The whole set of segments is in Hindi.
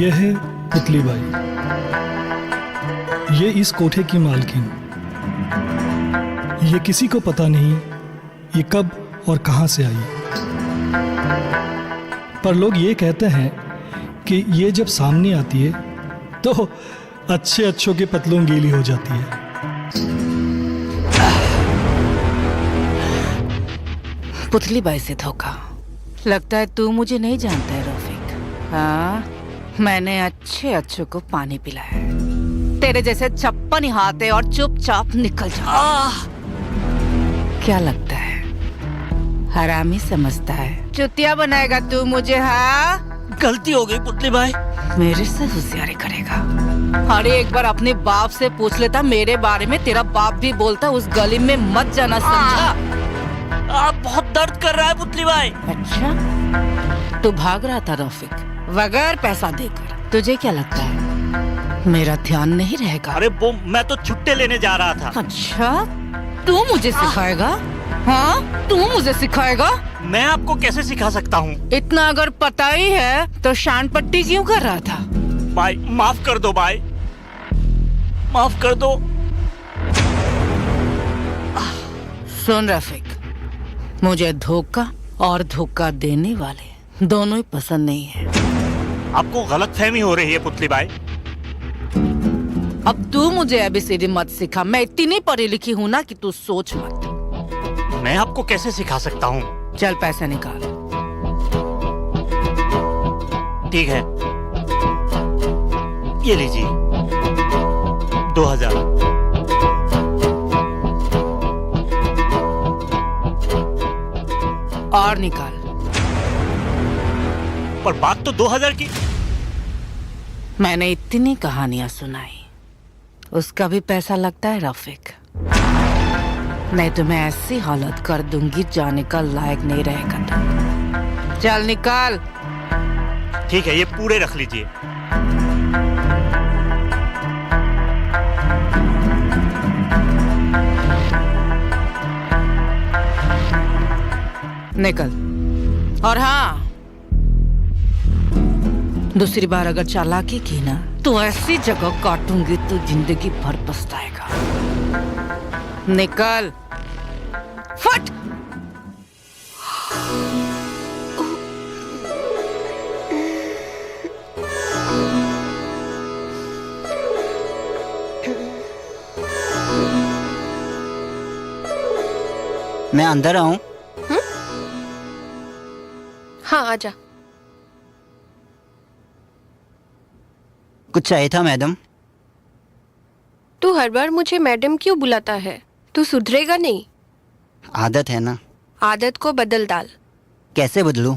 ये है पुतली बाई, ये इस कोठे की मालकिन। ये किसी को पता नहीं ये कब और कहां से आई, पर लोग ये कहते हैं कि ये जब सामने आती है तो अच्छे अच्छों की पतलून गीली हो जाती है। पुतली बाई से धोखा। लगता है तू मुझे नहीं जानता है रफीक। हाँ, मैंने अच्छे अच्छों को पानी पिलाया है। तेरे जैसे छप्पन हाथे और चुपचाप निकल जा। क्या लगता है हरामी समझता है चुतिया बनाएगा तू मुझे? हाँ, गलती हो गई पुतली बाई। मेरे से होशियारी करेगा। अरे एक बार अपने बाप से पूछ लेता मेरे बारे में। तेरा बाप भी बोलता उस गली में मत जाना, समझा? आप बहुत दर्द कर रहा है पुतली बाई। अच्छा, तू भाग रहा था रफीक बगैर पैसा देकर। तुझे क्या लगता है मेरा ध्यान नहीं रहेगा? अरे वो मैं तो छुट्टे लेने जा रहा था। अच्छा, तू मुझे सिखाएगा? हाँ, तू मुझे सिखाएगा? मैं आपको कैसे सिखा सकता हूँ? इतना अगर पता ही है तो शान पट्टी क्यों कर रहा था? बाई माफ कर दो, बाई माफ कर दो। सुन रफीक, मुझे धोखा और धोखा देने वाले दोनों ही पसंद नहीं है। आपको गलतफहमी हो रही है पुतली बाई। अब तू मुझे एबीसीडी मत सिखा। मैं इतनी पढ़ी लिखी हूँ ना कि तू सोच मत। मैं आपको कैसे सिखा सकता हूँ? चल पैसा निकाल। ठीक है, ये लीजिए 2000। और निकाल। पर बात तो 2000 की। मैंने इतनी कहानियां सुनाई, उसका भी पैसा लगता है रफीक। नहीं तो मैं ऐसी हालत कर दूंगी जाने का लायक नहीं रहेगा तू। चल निकाल। ठीक है, ये पूरे रख लीजिए। निकल। और हाँ, दूसरी बार अगर चालाकी की ना तो ऐसी जगह काटूंगी तो जिंदगी भर पछताएगा। निकल। फट। मैं अंदर आऊं? हाँ, आजा। कुछ चाहिए था मैडम? तू हर बार मुझे मैडम क्यों बुलाता है? तू सुधरेगा नहीं। आदत है ना। आदत को बदल डाल। कैसे बदलूं?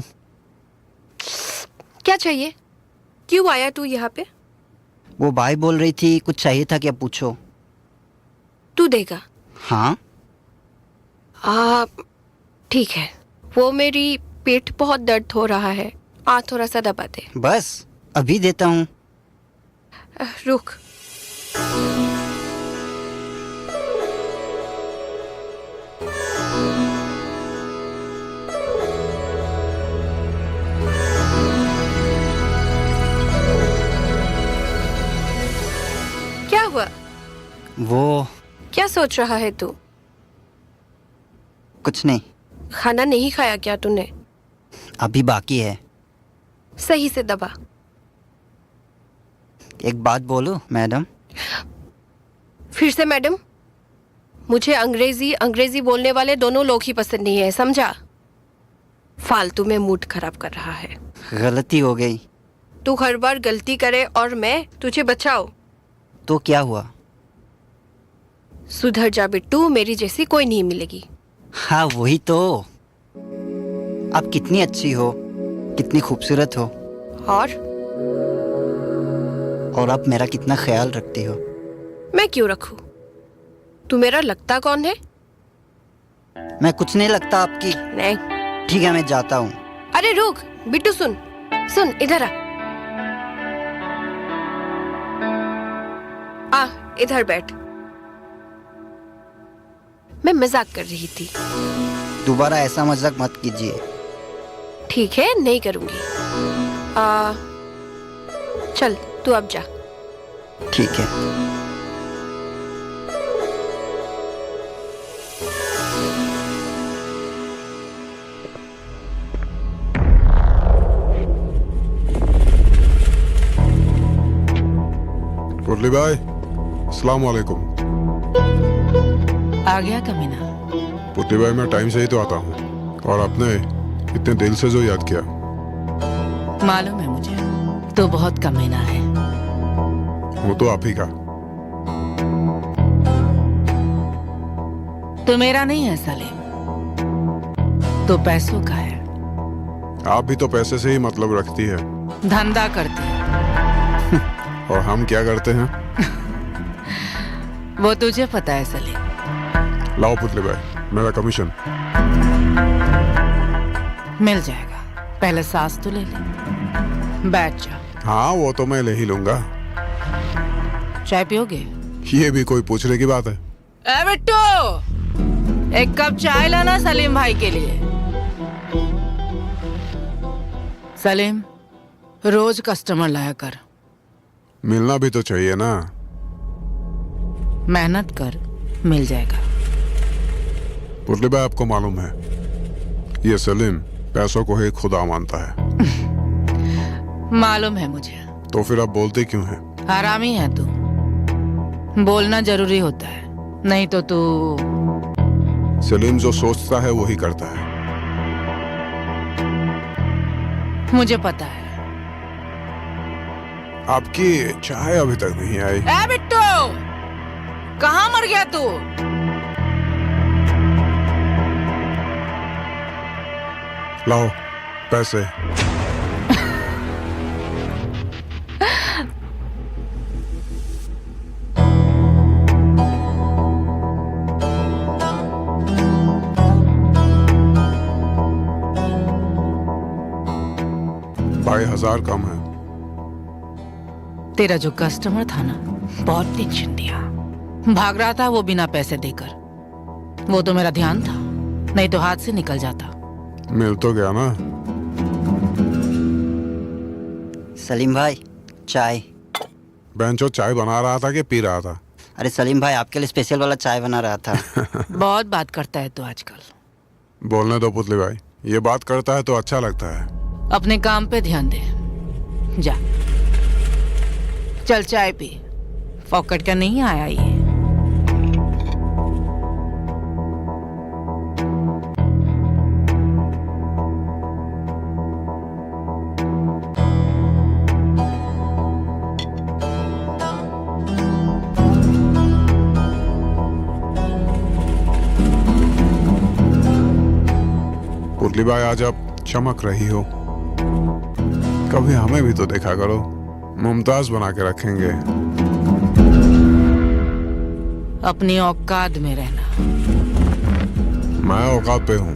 क्या चाहिए? क्यों आया तू यहाँ पे? वो भाई बोल रही थी कुछ चाहिए था, क्या पूछो। तू देगा? हाँ। ठीक है। वो मेरी पेट बहुत दर्द हो रहा है, थोड़ा सा दबा दे। बस अभी देता हूँ। रुक। क्या हुआ? वो क्या सोच रहा है तू? कुछ नहीं। खाना नहीं खाया क्या तूने? अभी बाकी है। सही से दबा। एक बात बोलूं मैडम? फिर से मैडम? मुझे अंग्रेजी बोलने वाले दोनों लोग ही पसंद नहीं है, समझा? फालतू में मूड खराब कर रहा है। गलती हो गई। तू हर बार गलती करे और मैं तुझे बचाऊं। तो क्या हुआ? सुधर जा बिट्टू, मेरी जैसी कोई नहीं मिलेगी। हाँ वही तो। आप कितनी अच्छी हो, कितनी खूबसूरत हो, और आप मेरा कितना ख्याल रखती हो। मैं क्यों रखूं? तू मेरा लगता कौन है? मैं कुछ नहीं लगता आपकी। नहीं। ठीक है, मैं जाता हूँ। अरे रुक बिट्टू, सुन सुन, इधर आ, इधर बैठ। मैं मजाक कर रही थी। दोबारा ऐसा मजाक मत कीजिए। ठीक है, नहीं करूंगी। चल तू अब जा। ठीक है। मुरली भाई, अस्सलाम वालेकुम। आ गया कमीना। पुतली भाई, मैं टाइम से ही तो आता हूँ, और आपने इतने दिल से जो याद किया। मालूम है मुझे, तू बहुत कमीना है। वो तो आप ही का। तू मेरा नहीं है सलीम, तू पैसों का है। आप भी तो पैसे से ही मतलब रखती है, धंधा करती है। और हम क्या करते हैं? वो तुझे पता है सलीम। लाओ पुतली भाई, मेरा कमीशन। मिल जाएगा, पहले सांस तो ले ले। बैठ जा। हाँ, वो तो मैं ले ही लूंगा। चाय पियोगे? ये भी कोई पूछने की बात है? ए बिट्टू, एक कप चाय लाना सलीम भाई के लिए। सलीम, रोज कस्टमर लाया कर। मिलना भी तो चाहिए ना। मेहनत कर, मिल जाएगा। पुतली भाई, आपको मालूम है, ये सलीम पैसों को ही खुदा मानता है। मालूम है मुझे। तो फिर आप बोलते क्यों हैं? हरामी है तू। बोलना जरूरी होता है, नहीं तो तू। सलीम जो सोचता है वही करता है। मुझे पता है। आपकी चाय अभी तक नहीं आई। ए बिट्टू, कहाँ मर गया तू? लाओ पैसे। भाई, 1000 कम है। तेरा जो कस्टमर था ना, बहुत टेंशन दिया। भाग रहा था वो बिना पैसे देकर। वो तो मेरा ध्यान था, नहीं तो हाथ से निकल जाता। मिल तो गया ना। सलीम भाई, चाय। बेंचो चाय बना रहा था कि पी रहा था? अरे सलीम भाई, आपके लिए स्पेशल वाला चाय बना रहा था। बहुत बात करता है तू आजकल। बोलने दो पुतली भाई, ये बात करता है तो अच्छा लगता है। अपने काम पे ध्यान दे। जा, चल चाय पी। पॉकेट का नहीं आया ये। पुतली भाई, आज आप चमक रही हो। कभी हमें भी तो देखा करो, मुमताज बना के रखेंगे। अपनी औकात में रहना। मैं औकात पे हूँ,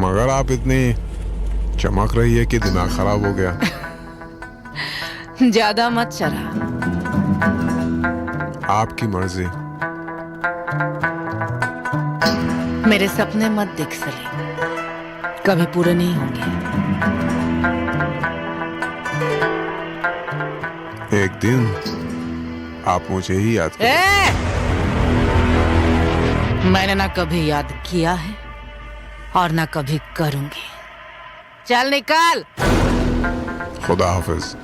मगर आप इतनी चमक रही है कि दिमाग खराब हो गया। ज्यादा मत चला। आपकी मर्जी। मेरे सपने मत देख सलीम, कभी पूरे नहीं होंगे। एक दिन आप मुझे ही याद करें। मैंने ना कभी याद किया है और ना कभी करूंगी। चल निकाल। खुदा हाफिज।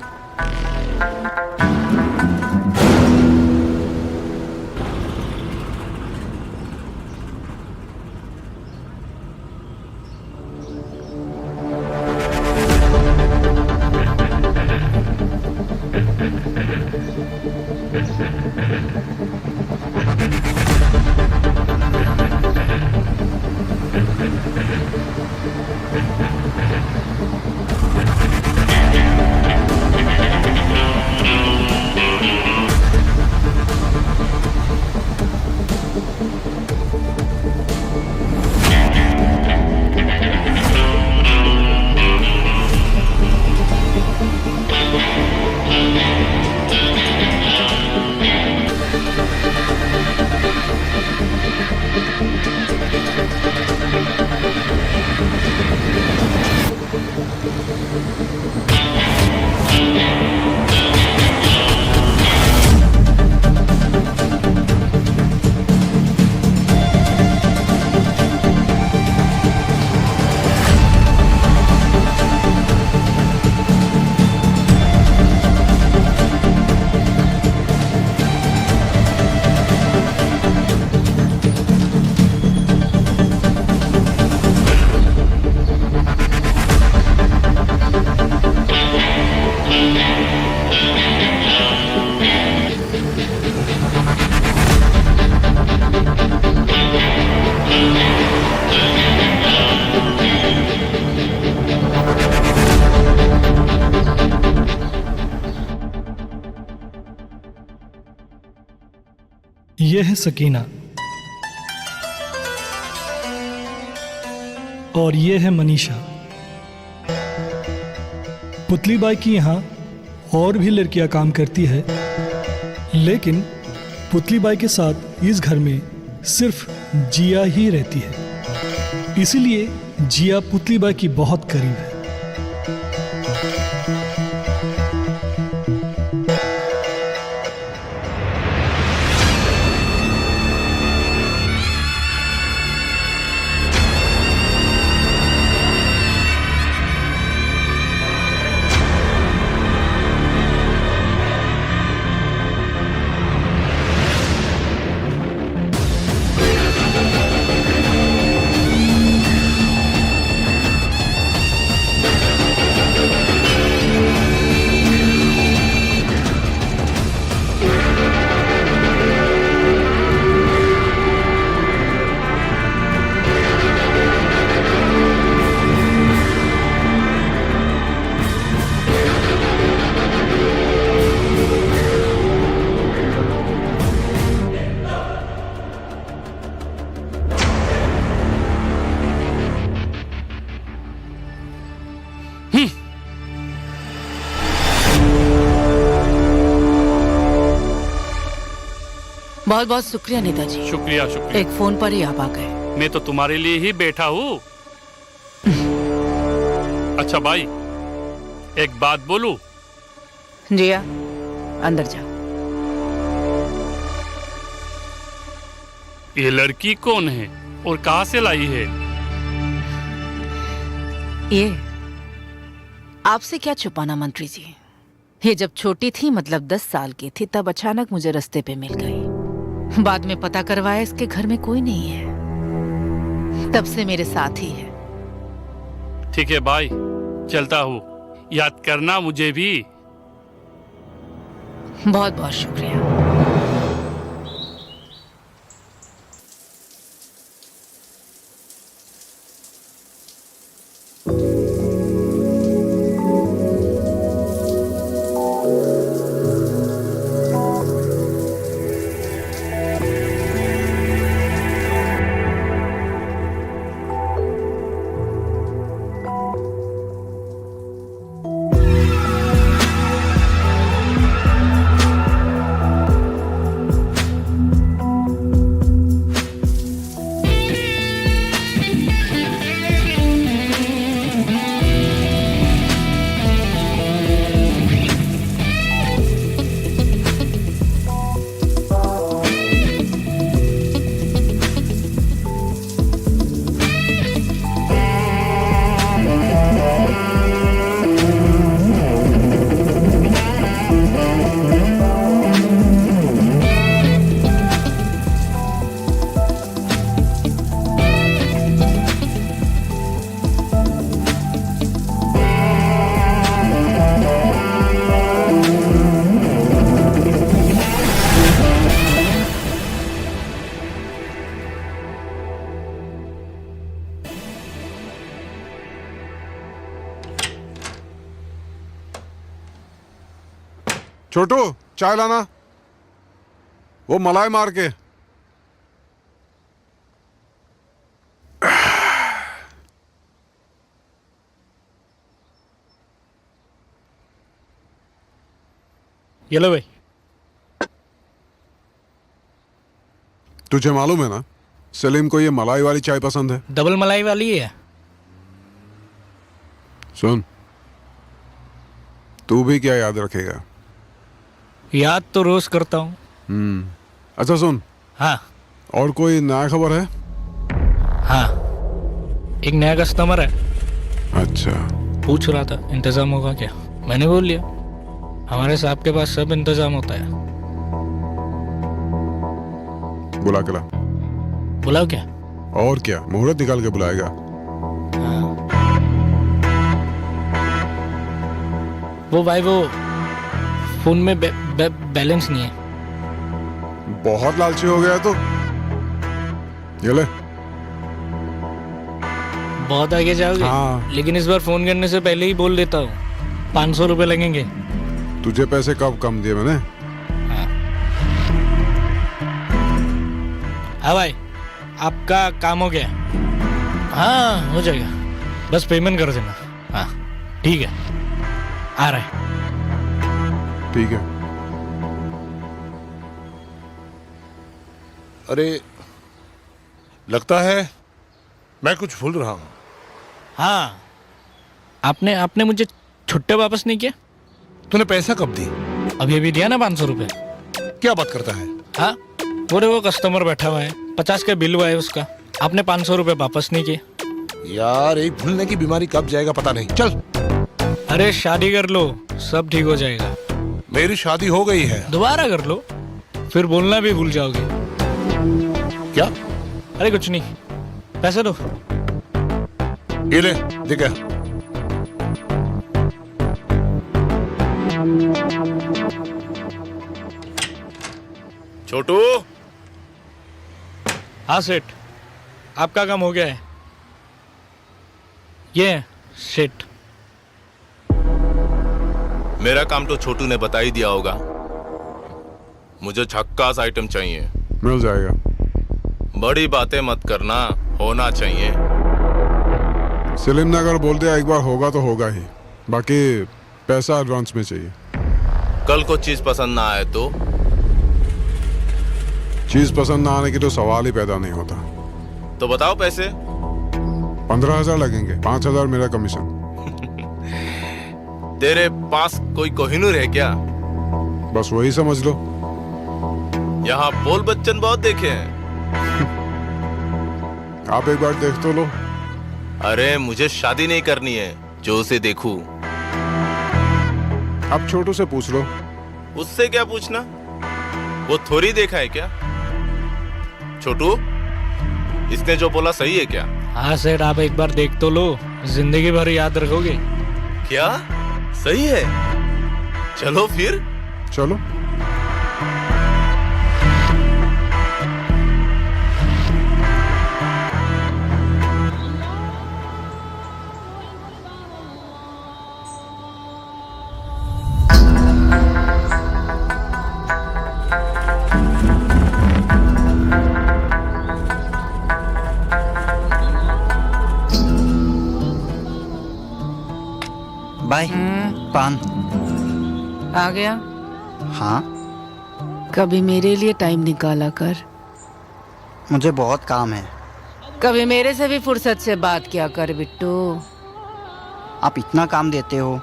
ये है सकीना और ये है मनीषा। पुतली बाई की यहाँ और भी लड़कियां काम करती है, लेकिन पुतली बाई के साथ इस घर में सिर्फ जिया ही रहती है, इसीलिए जिया पुतली बाई की बहुत करीब है। बहुत बहुत शुक्रिया नेताजी। शुक्रिया शुक्रिया। एक फोन पर ही आप आ गए। मैं तो तुम्हारे लिए ही बैठा हूँ। अच्छा भाई, एक बात बोलूं? जिया, अंदर जाओ। ये लड़की कौन है और कहाँ से लाई है? ये आपसे क्या छुपाना मंत्री जी। ये जब छोटी थी, मतलब 10 साल की थी, तब अचानक मुझे रास्ते पे मिल गई। बाद में पता करवाया इसके घर में कोई नहीं है, तब से मेरे साथ ही है। ठीक है भाई, चलता हूँ। याद करना मुझे भी। बहुत बहुत शुक्रिया। छोटू, चाय लाना, वो मलाई मार के। ये लो भाई। तुझे मालूम है ना, सलीम को ये मलाई वाली चाय पसंद है। डबल मलाई वाली है। सुन, तू भी क्या याद रखेगा? याद तो रोज करता हूँ। अच्छा सुन, हाँ और कोई नया खबर है? हाँ, एक नया कस्टमर है। अच्छा, पूछ रहा था इंतजाम होगा क्या। मैंने बोल लिया हमारे साहब के पास सब इंतजाम होता है। बुला के ला। बुलाओ क्या? और क्या, मुहूर्त निकाल के बुलाएगा। वो भाई, वो फोन में बैलेंस नहीं है। बहुत लालची हो गया तो ये ले। बहुत आगे जाओगे? हाँ। लेकिन इस बार फोन करने से पहले ही बोल देता हूँ 500 रुपए लगेंगे। तुझे पैसे कब कम दिए मैंने? हाँ भाई, आपका काम हो गया? हाँ हो जाएगा, बस पेमेंट कर देना। हाँ ठीक है, आ रहा है। ठीक है। अरे लगता है मैं कुछ भूल रहा हूँ। हाँ, आपने आपने मुझे छुट्टे वापस नहीं किया। तूने पैसा कब दी? अभी अभी दिया ना 500 रुपये। क्या बात करता है? हाँ, वो कस्टमर बैठा हुआ है, 50 का बिल हुआ है उसका, आपने 500 रुपये वापस नहीं किए। यार एक भूलने की बीमारी कब जाएगा पता नहीं। चल। अरे शादी कर लो, सब ठीक हो जाएगा। मेरी शादी हो गई है। दोबारा कर लो, फिर बोलना भी भूल जाओगे। क्या? अरे कुछ नहीं, पैसे दो। ये ले, देखा। छोटू। हाँ सेठ, आपका काम हो गया है। ये सेठ। मेरा काम तो छोटू ने बता ही दिया होगा। मुझे झक्कास आइटम चाहिए। मिल जाएगा। बड़ी बातें मत करना, होना चाहिए। सलीम ने अगर बोल दिया एक बार होगा तो होगा ही, बाकी पैसा एडवांस में चाहिए। कल को चीज पसंद ना आए तो? चीज पसंद ना आने की तो सवाल ही पैदा नहीं होता। तो बताओ पैसे। 15,000 लगेंगे, 5,000 मेरा कमीशन। तेरे पास कोई कोहिनूर है क्या? बस वही समझ लो। यहाँ बोल बच्चन बहुत देखे हैं। आप एक बार देख तो लो। अरे मुझे शादी नहीं करनी है, जो उसे देखूं। आप छोटू से पूछ लो। उससे क्या पूछना, वो थोड़ी देखा है क्या? छोटू, इसने जो बोला सही है क्या? हाँ सेठ, आप एक बार देख तो लो, जिंदगी भर याद रखोगे। क्या सही है? चलो फिर। चलो। बाय। पान। आ गया? हाँ, कभी मेरे लिए टाइम निकाला कर। मुझे बहुत काम है। कभी मेरे से भी फुर्सत से बात किया कर बिट्टू। आप इतना काम देते हो,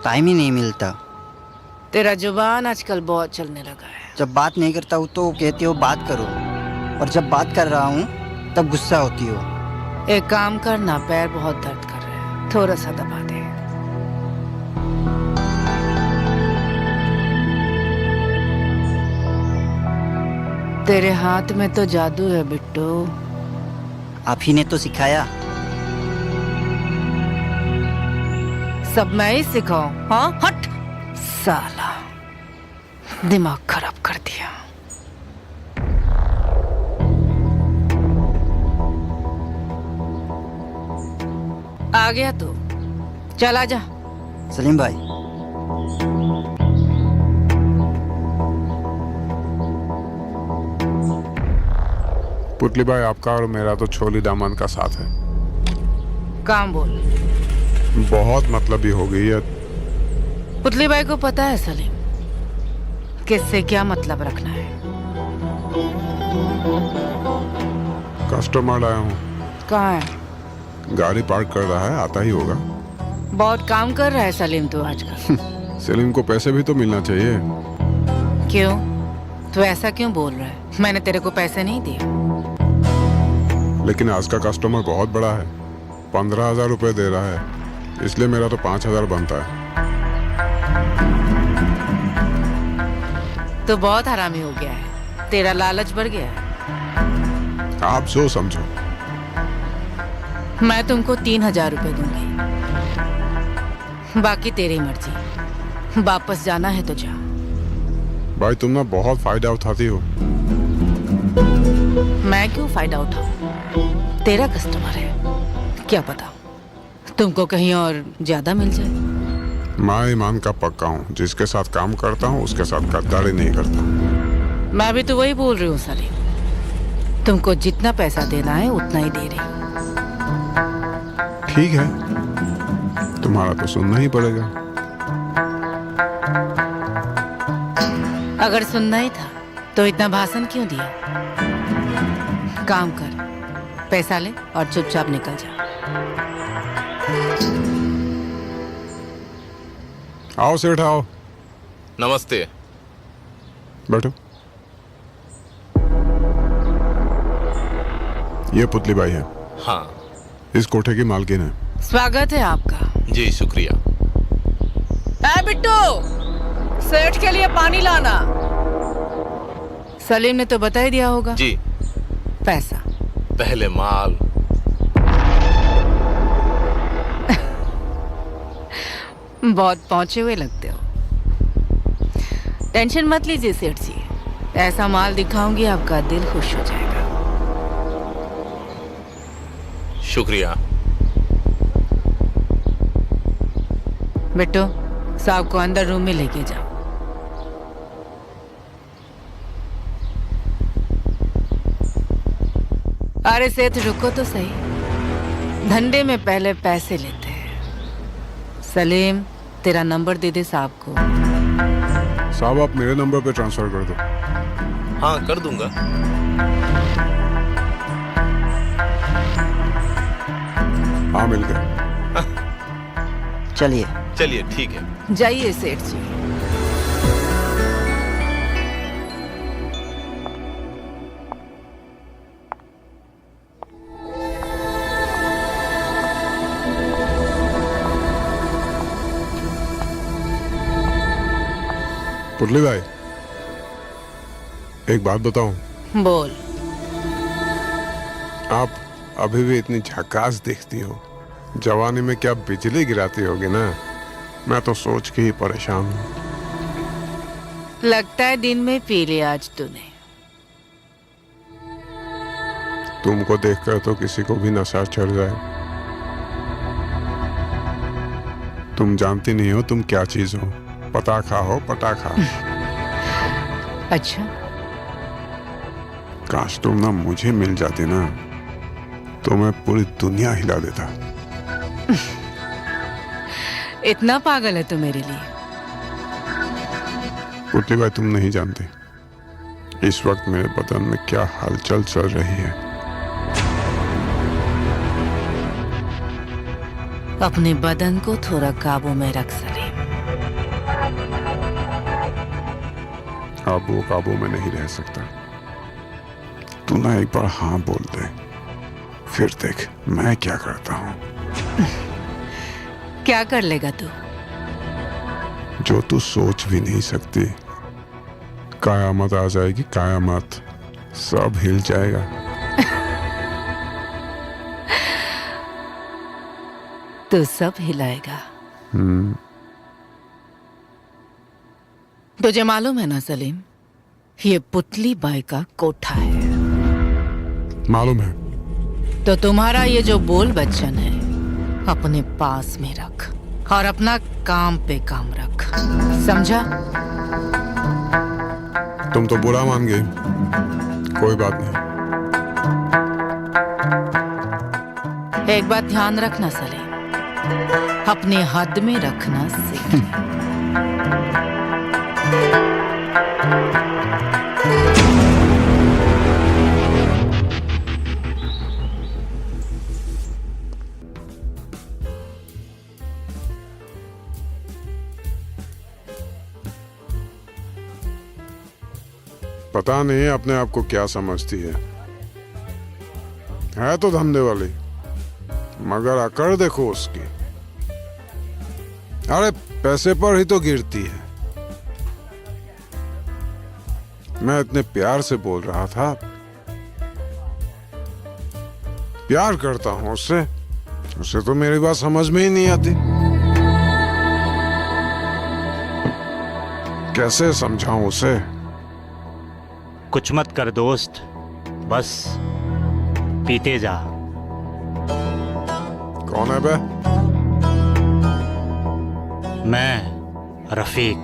टाइम ही नहीं मिलता। तेरा जुबान आजकल बहुत चलने लगा है। जब बात नहीं करता हूँ तो कहते हो बात करो, और जब बात कर रहा हूँ तब गुस्सा होती हो। एक काम करना, पैर बहुत दर्द कर रहे हैं, थोड़ा सा दबा दे। तेरे हाथ में तो जादू है बिट्टू। आप ही ने तो सिखाया। सब मैं ही सिखाऊं? हाँ, हट साला, दिमाग खराब कर दिया। आ गया तू, चला जा। सलीम भाई, पुतली भाई, आपका और मेरा तो छोली दामन का साथ है। काम बोल। बहुत मतलबी हो गई है। पुतली बाई को पता है सलीम, किससे क्या मतलब रखना है। कस्टमर आया हूँ। कहाँ है? गाड़ी पार्क कर रहा है, आता ही होगा। बहुत काम कर रहा है सलीम तू आजकल। सलीम को पैसे भी तो मिलना चाहिए। क्यों? तू ऐसा क्यों बोल रहा है? मैंने तेरे को पैसे नहीं दिए। लेकिन आज का कस्टमर बहुत बड़ा है, 15,000 रुपए दे रहा है, इसलिए मेरा तो 5,000 बनता है। तो बहुत हरामी हो गया है, तेरा लालच बढ़ गया है। आप जो समझो। मैं तुमको 3,000 रुपए दूंगी, बाकी तेरी मर्जी। वापस जाना है तो जा। भाई तुम ना बहुत फायदा उठाती हो। मैं क्यों फायदा उठाऊं? तेरा कस्टमर है, क्या पता तुमको कहीं और ज्यादा मिल जाए। मैं ईमान का पक्का हूँ, जिसके साथ काम करता हूँ उसके साथ गद्दारी नहीं करता। मैं भी तो वही बोल रही हूँ सलीम, तुमको जितना पैसा देना है उतना ही दे रही। ठीक है, तुम्हारा तो सुनना ही पड़ेगा। अगर सुनना ही था तो इतना भाषण क्यों दिया? काम कर, पैसा ले और चुपचाप निकल जा। आओ सेठ आओ, नमस्ते। बैठो। ये पुतली बाई है, हाँ इस कोठे की मालकिन है। स्वागत है आपका। जी शुक्रिया। ए बिट्टू, सेठ के लिए पानी लाना। सलीम ने तो बता ही दिया होगा। जी, पैसा पहले माल। बहुत पहुंचे हुए लगते हो। टेंशन मत लीजिए सेठ जी, ऐसा माल दिखाऊंगी आपका दिल खुश हो जाएगा। शुक्रिया। बिट्टू, साहब को अंदर रूम में लेके जाओ। अरे सेठ रुको तो सही, धंधे में पहले पैसे लेते हैं। सलीम, तेरा नंबर दे दे साहब को। साहब आप मेरे नंबर पे ट्रांसफर कर दो। हाँ कर दूंगा। हाँ मिल गया। चलिए। चलिए ठीक है। जाइए सेठ जी। पुतली भाई, एक बात बताऊं, बोल। आप अभी भी इतनी झकास दिखती हो। जवानी में क्या बिजली गिराती होगी ना, मैं तो सोच के ही परेशान हूँ। लगता है दिन में पी लिया आज तूने। तुमको देखकर तो किसी को भी नशा चढ़ जाए। तुम जानती नहीं हो तुम क्या चीज हो। पटाखा हो, पटाखा। अच्छा, काश तुम ना मुझे मिल जाती ना, तो मैं पूरी दुनिया हिला देता। इतना पागल है तू मेरे लिए? पुतली भाई, तुम नहीं जानते इस वक्त मेरे बदन में क्या हलचल चल रही है। अपने बदन को थोड़ा काबू में रख सलीम। अब वो काबू में नहीं रह सकता। तू ना एक बार हाँ बोल दे, फिर देख मैं क्या करता हूँ। क्या कर लेगा तू? जो तू सोच भी नहीं सकती। कयामत आ जाएगी, कयामत, सब हिल जाएगा। तू सब हिलाएगा। तुझे मालूम है ना सलीम, ये पुतली बाई का कोठा है। मालूम है। तो तुम्हारा ये जो बोल बच्चन है अपने पास में रख और अपना काम पे काम रख, समझा? तुम तो बुरा मान गई, कोई बात नहीं। एक बात ध्यान रखना सलीम, अपने हद में रखना सीख। पता नहीं अपने आप को क्या समझती है तो धंधे वाली, मगर अकड़ देखो उसकी। अरे पैसे पर ही तो गिरती है। मैं इतने प्यार से बोल रहा था, प्यार करता हूं उससे, उसे तो मेरी बात समझ में ही नहीं आती। कैसे समझाऊं उसे? कुछ मत कर दोस्त, बस पीते जा। कौन है बे? मैं रफीक।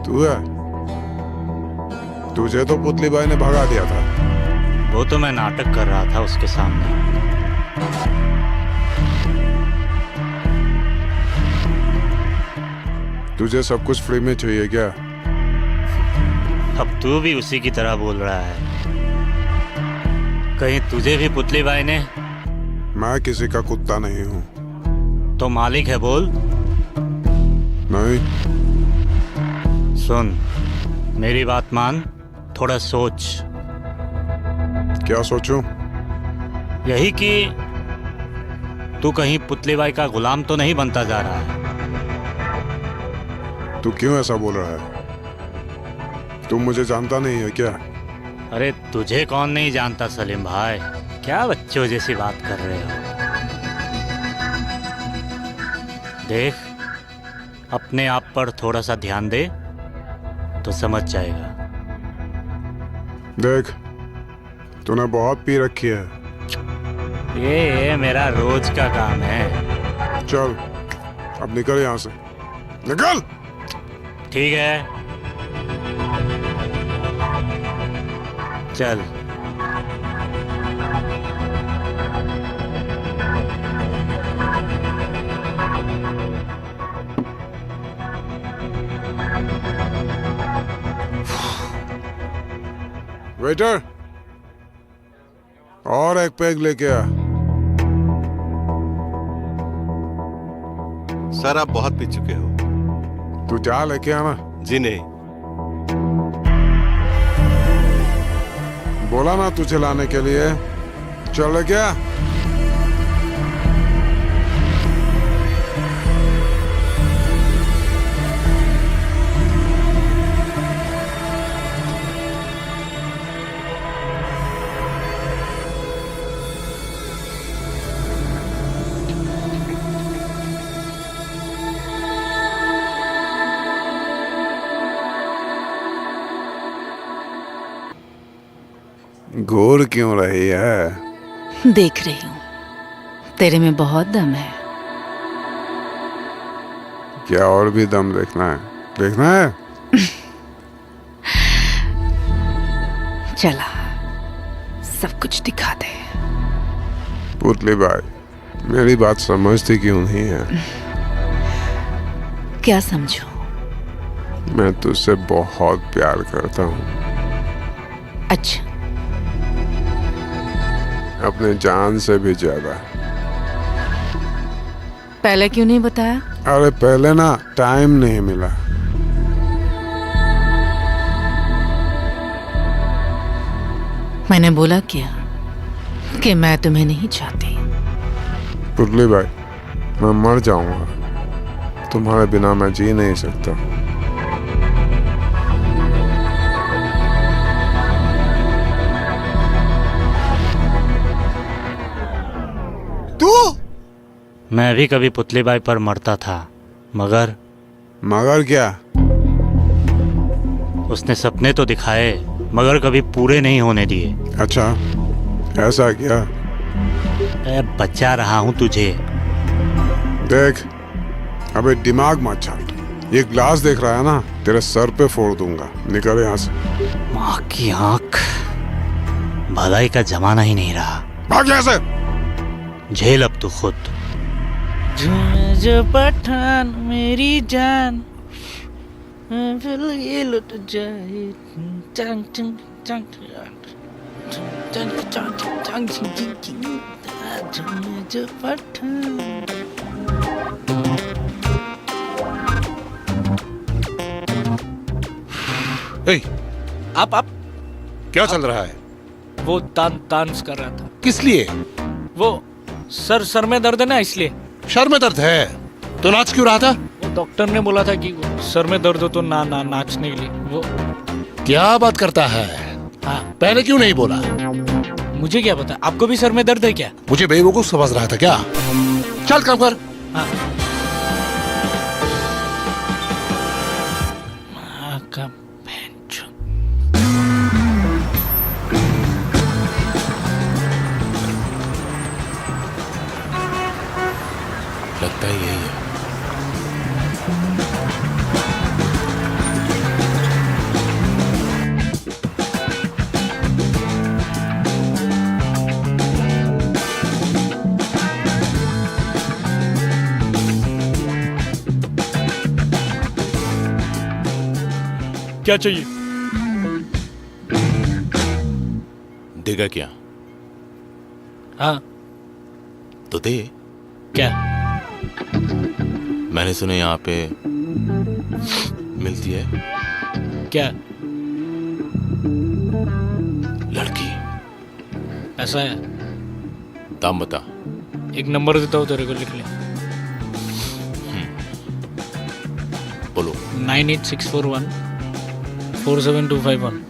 तू है? तुझे तो पुतली बाई ने भगा दिया था। वो तो मैं नाटक कर रहा था उसके सामने। तुझे सब कुछ फ्री में चाहिए क्या? अब तू भी उसी की तरह बोल रहा है। कहीं तुझे भी पुतली बाई ने? मैं किसी का कुत्ता नहीं हूँ। तो मालिक है, बोल। नहीं। सुन, मेरी बात मान, थोड़ा सोच। क्या सोचूं? यही कि तू कहीं पुतली बाई का गुलाम तो नहीं बनता जा रहा है। तू क्यों ऐसा बोल रहा है? तू मुझे जानता नहीं है क्या? अरे तुझे कौन नहीं जानता सलीम भाई, क्या बच्चों जैसी बात कर रहे हो। देख, अपने आप पर थोड़ा सा ध्यान दे तो समझ जाएगा। देख, तूने बहुत पी रखी है। ये मेरा रोज का काम है। चल, अब निकल यहाँ से, निकल। ठीक है, चल। वेटर, और एक पैग लेके आ। सर आप बहुत पी चुके हो। तू जा लेके आना। जी नहीं। बोला ना तुझे लाने के लिए, चल लेके आ। घूर क्यों रही है? देख रही हूँ, तेरे में बहुत दम है। क्या और भी दम देखना है? देखना है? चला, सब कुछ दिखा दे। पुतली बाई, मेरी बात समझती क्यों नहीं है? क्या समझूं? मैं तुझसे बहुत प्यार करता हूँ। अच्छा, अपने जान से भी ज्यादा। पहले क्यों नहीं बताया? अरे पहले ना टाइम नहीं मिला। मैंने बोला क्या कि मैं तुम्हें नहीं चाहती। पुतली बाई, मैं मर जाऊंगा, तुम्हारे बिना मैं जी नहीं सकता। मैं भी कभी पुतली बाई पर मरता था, मगर क्या? उसने सपने तो दिखाए मगर कभी पूरे नहीं होने दिए। अच्छा, ऐसा क्या? बचा रहा हूं तुझे। देख, अबे दिमाग मत चाट। ये ग्लास देख रहा है ना, तेरे सर पे फोड़ दूंगा। निकल यहाँ से। माँ की आंख, भलाई का जमाना ही नहीं रहा। भाग यहाँ से। झेल अब तू खुद। जो पठान मेरी जान, फिर ये लुट जाए। चंग चंग चंग चंग चंग चंग जो पठान। आप क्या चल रहा है? वो डांस कर रहा था। किस लिए? वो सर में दर्द है ना, इसलिए। सर में दर्द है तो नाच क्यों रहा था? वो डॉक्टर ने बोला था कि सर में दर्द हो तो नाचने के लिए। वो क्या बात करता है? हाँ, पहले क्यों नहीं बोला? मुझे क्या पता, आपको भी सर में दर्द है क्या? मुझे बेवकूफ समझ रहा था क्या? चल काम कर। हाँ। माँ का बेंचो। लगता है यही है। क्या चाहिए? देगा क्या? हाँ, तो दे। क्या? मैंने सुना यहाँ पे मिलती है क्या? लड़की। ऐसा है? दाम बता। एक नंबर देता हूँ तेरे को, लिख ले। बोलो। 98641 47251।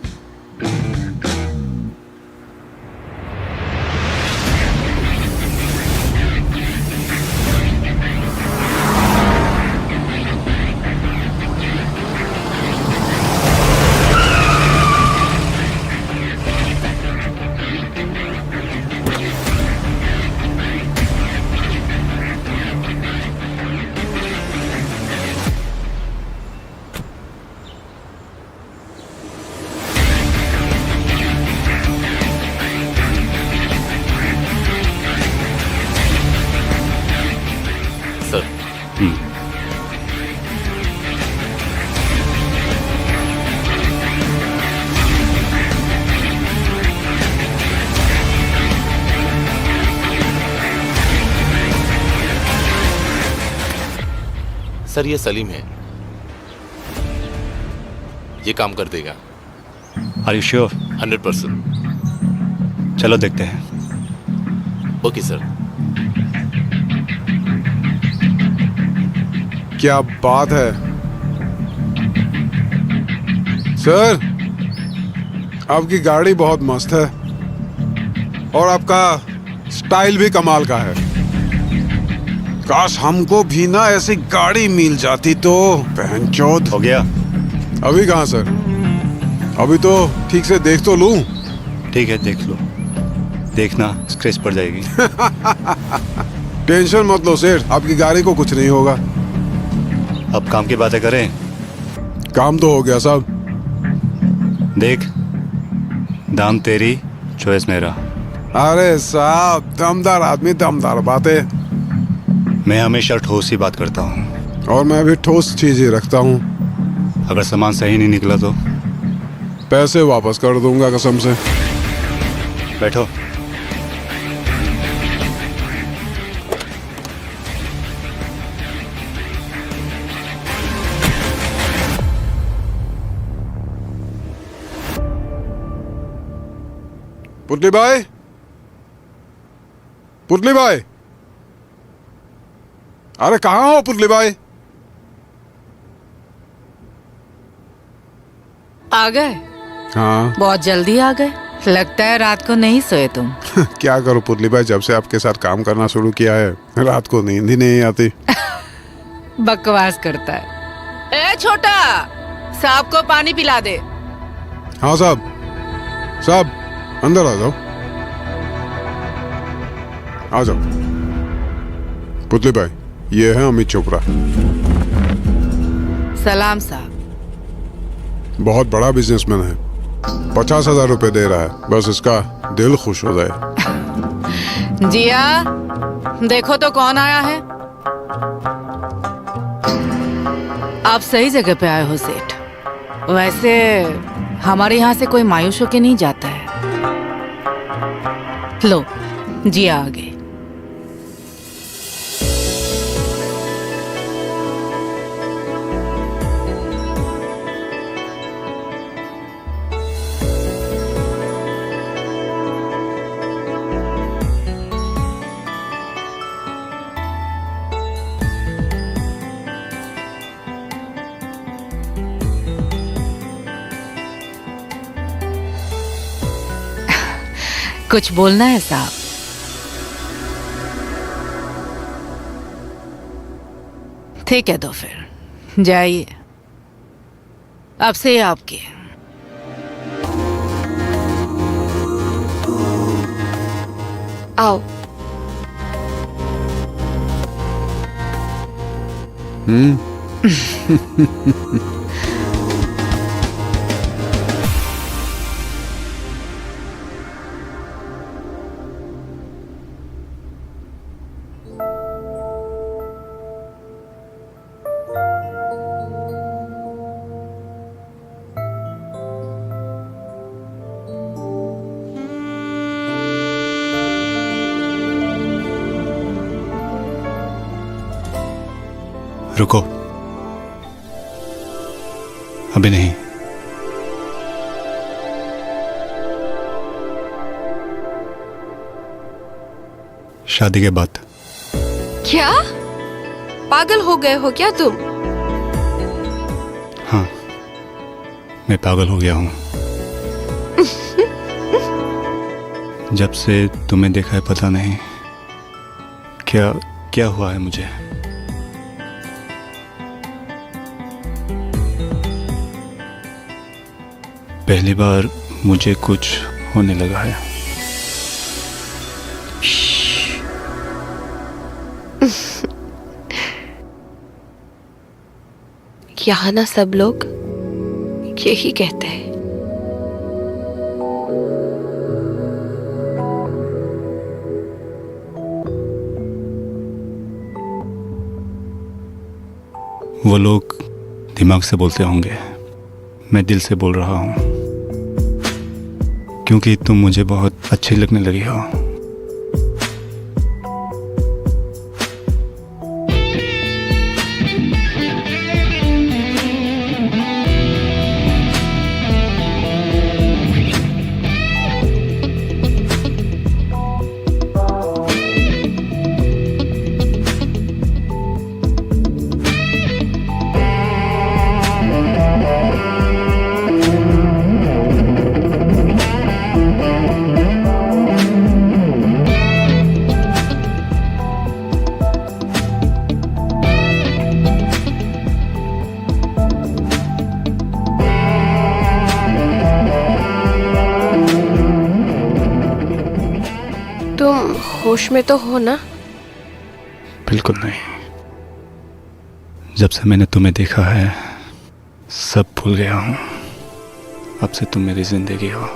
सर, सर ये सलीम है, ये काम कर देगा। Are you sure? 100%। चलो देखते हैं। Okay sir. क्या बात है सर, आपकी गाड़ी बहुत मस्त है और आपका स्टाइल भी कमाल का है। काश हमको भी ना ऐसी गाड़ी मिल जाती तो। बहनचोद। हो गया? अभी कहाँ सर, अभी तो ठीक से देख तो लूं। ठीक है, देख लो। देखना स्क्रैच पड़ जाएगी। टेंशन मत लो सेठ, आपकी गाड़ी को कुछ नहीं होगा। अब काम की बातें करें। काम तो हो गया साहब। देख, दाम तेरी, चॉइस मेरा। अरे साहब, दमदार आदमी, दमदार बातें। मैं हमेशा ठोस ही बात करता हूँ। और मैं भी ठोस चीज ही रखता हूँ। अगर सामान सही नहीं निकला तो पैसे वापस कर दूंगा कसम से। बैठो। पुतली भाई, पुतली भाई, अरे कहाँ हो पुतली भाई? आ गए? हाँ। बहुत जल्दी आ गए। लगता है रात को नहीं सोए तुम। क्या करूं पुतली भाई, जब से आपके साथ काम करना शुरू किया है रात को नींद ही नहीं आती। बकवास करता है। ए छोटा, सांप को पानी पिला दे। हाँ साहब, साहब अंदर आ जाओ, आ जाओ। पुतली भाई, ये है अमित चोपड़ा। सलाम साहब। बहुत बड़ा बिजनेसमैन है, 50,000 रुपए दे रहा है, बस इसका दिल खुश हो जाए। जिया, देखो तो कौन आया है। आप सही जगह पे आए हो सेठ। वैसे हमारे यहाँ से कोई मायूस होके नहीं जाता है। लो, जिया आ गए। कुछ बोलना है साहब? ठीक है तो फिर जाइए, अब से ये आपकी। आओ। रुको, अभी नहीं। शादी के बाद। क्या पागल हो गए हो क्या तुम? हाँ, मैं पागल हो गया हूँ। जब से तुम्हें देखा है पता नहीं क्या क्या हुआ है मुझे। पहली बार मुझे कुछ होने लगा है। यहाँ ना सब लोग यही कहते हैं। वो लोग दिमाग से बोलते होंगे, मैं दिल से बोल रहा हूँ, क्योंकि तुम मुझे बहुत अच्छी लगने लगी हो। तुम होश में तो हो ना? बिल्कुल नहीं। जब से मैंने तुम्हें देखा है सब भूल गया हूँ। अब से तुम मेरी जिंदगी हो।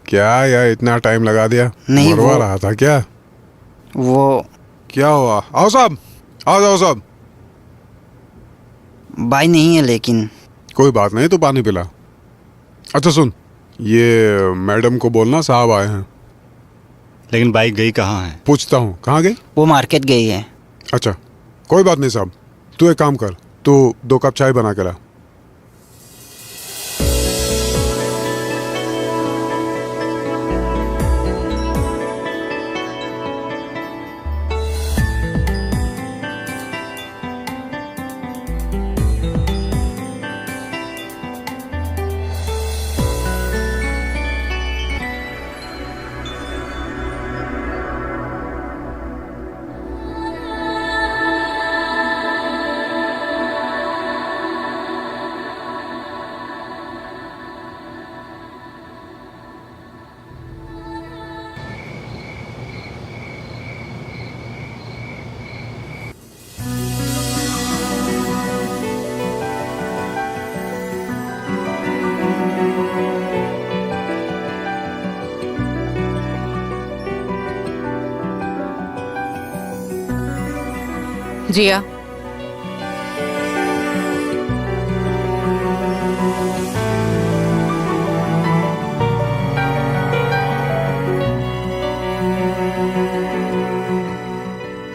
क्या यार इतना टाइम लगा दिया? नहीं, मरवा वो- रहा था क्या? वो क्या हुआ? आओ साहब, आओ जाओ साहब। भाई नहीं है लेकिन। कोई बात नहीं, तो पानी पिला। अच्छा सुन, ये मैडम को बोलना साहब आए हैं। लेकिन बाइक गई कहाँ है? पूछता हूँ, कहाँ गई? वो मार्केट गई है। अच्छा कोई बात नहीं साहब, तू एक काम कर, तू 2 कप चाय बना के ला। जिया,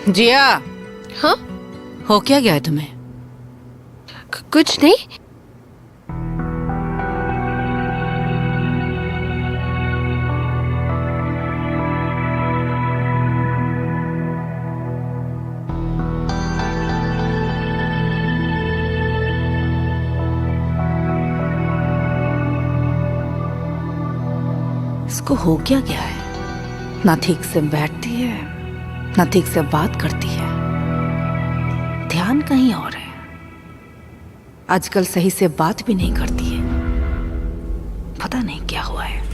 जिया, हाँ? हो क्या गया है तुम्हें? कुछ नहीं। इसको हो क्या गया है? ना ठीक से बैठती है, ना ठीक से बात करती है, ध्यान कहीं और है। आजकल सही से बात भी नहीं करती है, पता नहीं क्या हुआ है।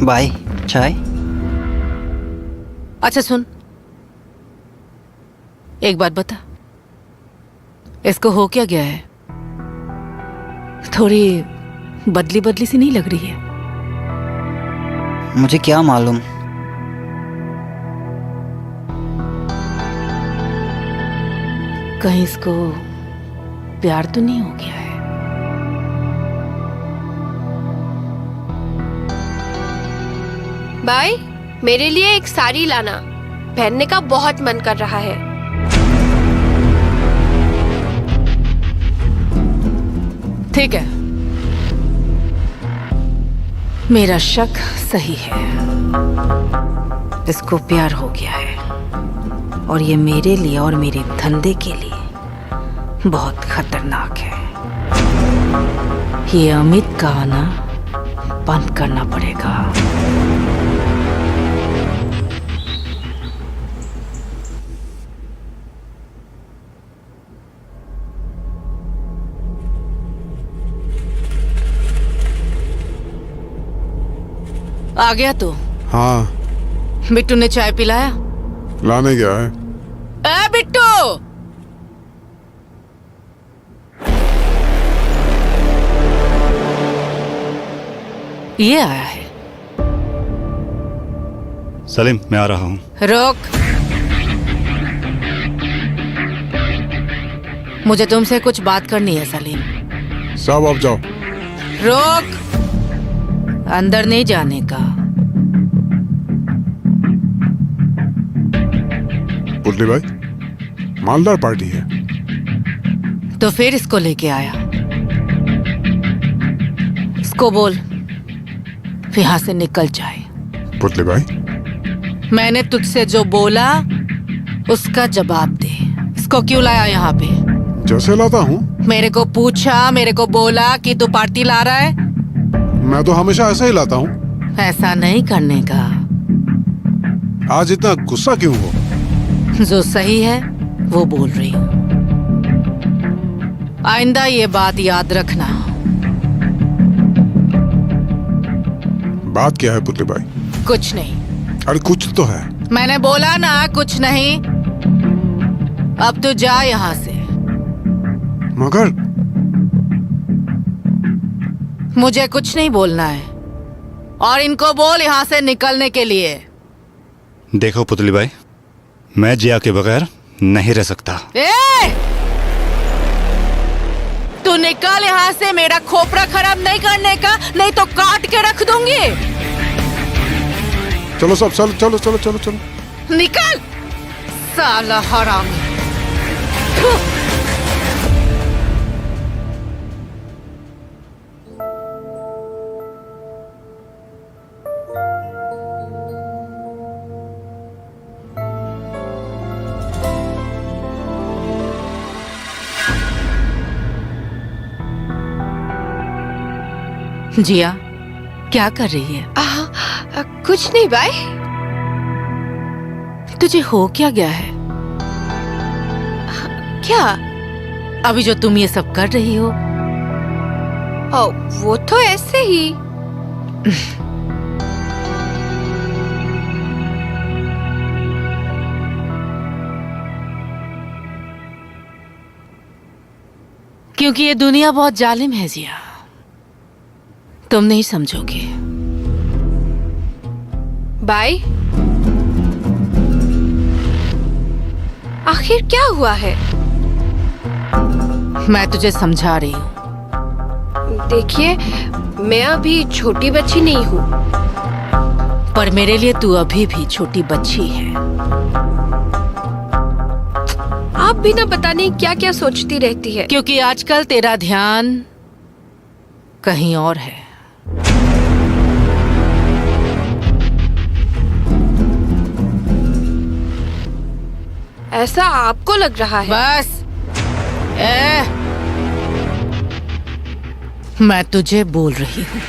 बाय, चाय? अच्छा सुन, एक बात बता, इसको हो क्या गया है? थोड़ी बदली बदली सी नहीं लग रही है? मुझे क्या मालूम। कहीं इसको प्यार तो नहीं हो गया है? बाय, मेरे लिए एक साड़ी लाना, पहनने का बहुत मन कर रहा है। ठीक है, मेरा शक सही है, इसको प्यार हो गया है और ये मेरे लिए और मेरे धंधे के लिए बहुत खतरनाक है। ये अमित का आना बंद करना पड़ेगा। आ गया तू? हाँ, बिट्टू ने चाय पिलाया? लाने गया है। ए बिट्टू! ये आया है। सलीम, मैं आ रहा हूँ। रोक, मुझे तुमसे कुछ बात करनी है सलीम। सब आप जाओ। रोक, अंदर नहीं जाने का। पुतली भाई, मालदार पार्टी है। तो फिर इसको लेके आया? इसको बोल यहाँ से निकल जाए। पुतली भाई, मैंने तुझसे जो बोला उसका जवाब दे। इसको क्यों लाया यहाँ पे? जैसे लाता हूँ। मेरे को पूछा, मेरे को बोला कि तू पार्टी ला रहा है? मैं तो हमेशा ऐसा ही लाता हूँ। ऐसा नहीं करने का। आज इतना गुस्सा क्यों हो? जो सही है वो बोल रही हूँ। आइंदा ये बात याद रखना। बात क्या है पुतली भाई? कुछ नहीं। अरे कुछ तो है। मैंने बोला ना कुछ नहीं। अब तू जा यहाँ से। मगर मुझे कुछ नहीं बोलना है और इनको बोल यहाँ से निकलने के लिए। देखो पुतली भाई, मैं जिया के बगैर नहीं रह सकता। ए! तू निकल यहाँ से, मेरा खोपड़ा खराब नहीं करने का, नहीं तो काट के रख दूंगी। चलो सब, चलो चलो चलो चलो चलो। निकल साला हरामी। जिया, क्या कर रही है? कुछ नहीं बाय। तुझे हो क्या गया है? क्या? अभी जो तुम ये सब कर रही हो। वो तो ऐसे ही। क्योंकि ये दुनिया बहुत जालिम है जिया। तुम नहीं समझोगे। बाय। आखिर क्या हुआ है? मैं तुझे समझा रही हूँ। देखिए, मैं अभी छोटी बच्ची नहीं हूँ। पर मेरे लिए तू अभी भी छोटी बच्ची है। आप भी ना पता नहीं क्या क्या सोचती रहती है। क्योंकि आजकल तेरा ध्यान कहीं और है। ऐसा आपको लग रहा है? बस मैं तुझे बोल रही हूँ।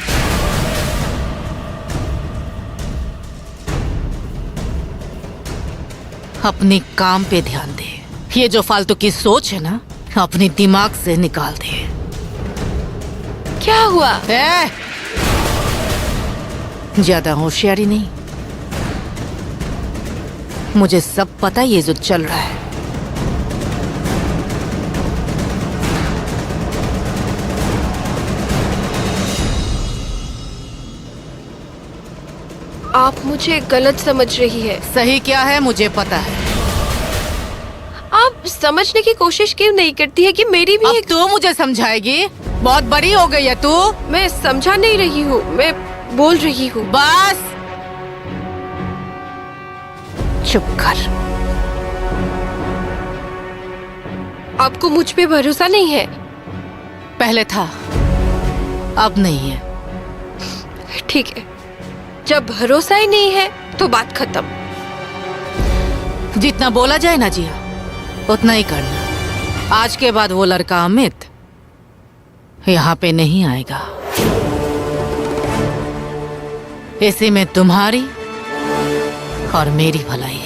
अपने काम पे ध्यान दे। ये जो फालतू की सोच है ना, अपने दिमाग से निकाल दे। क्या हुआ? ज्यादा होशियारी नहीं। मुझे सब पता ये जो चल रहा है। आप मुझे गलत समझ रही है। सही क्या है मुझे पता है। आप समझने की कोशिश क्यों नहीं करती है कि मेरी भी अब तू मुझे समझाएगी? बहुत बड़ी हो गई है तू। मैं समझा नहीं रही हूँ, मैं बोल रही हूँ। बस चुप कर। आपको मुझ पे भरोसा नहीं है? पहले था, अब नहीं है। ठीक है, जब भरोसा ही नहीं है तो बात खत्म। जितना बोला जाए ना जिया, उतना ही करना। आज के बाद वो लड़का अमित यहाँ पे नहीं आएगा। इसी में तुम्हारी और मेरी भलाई है।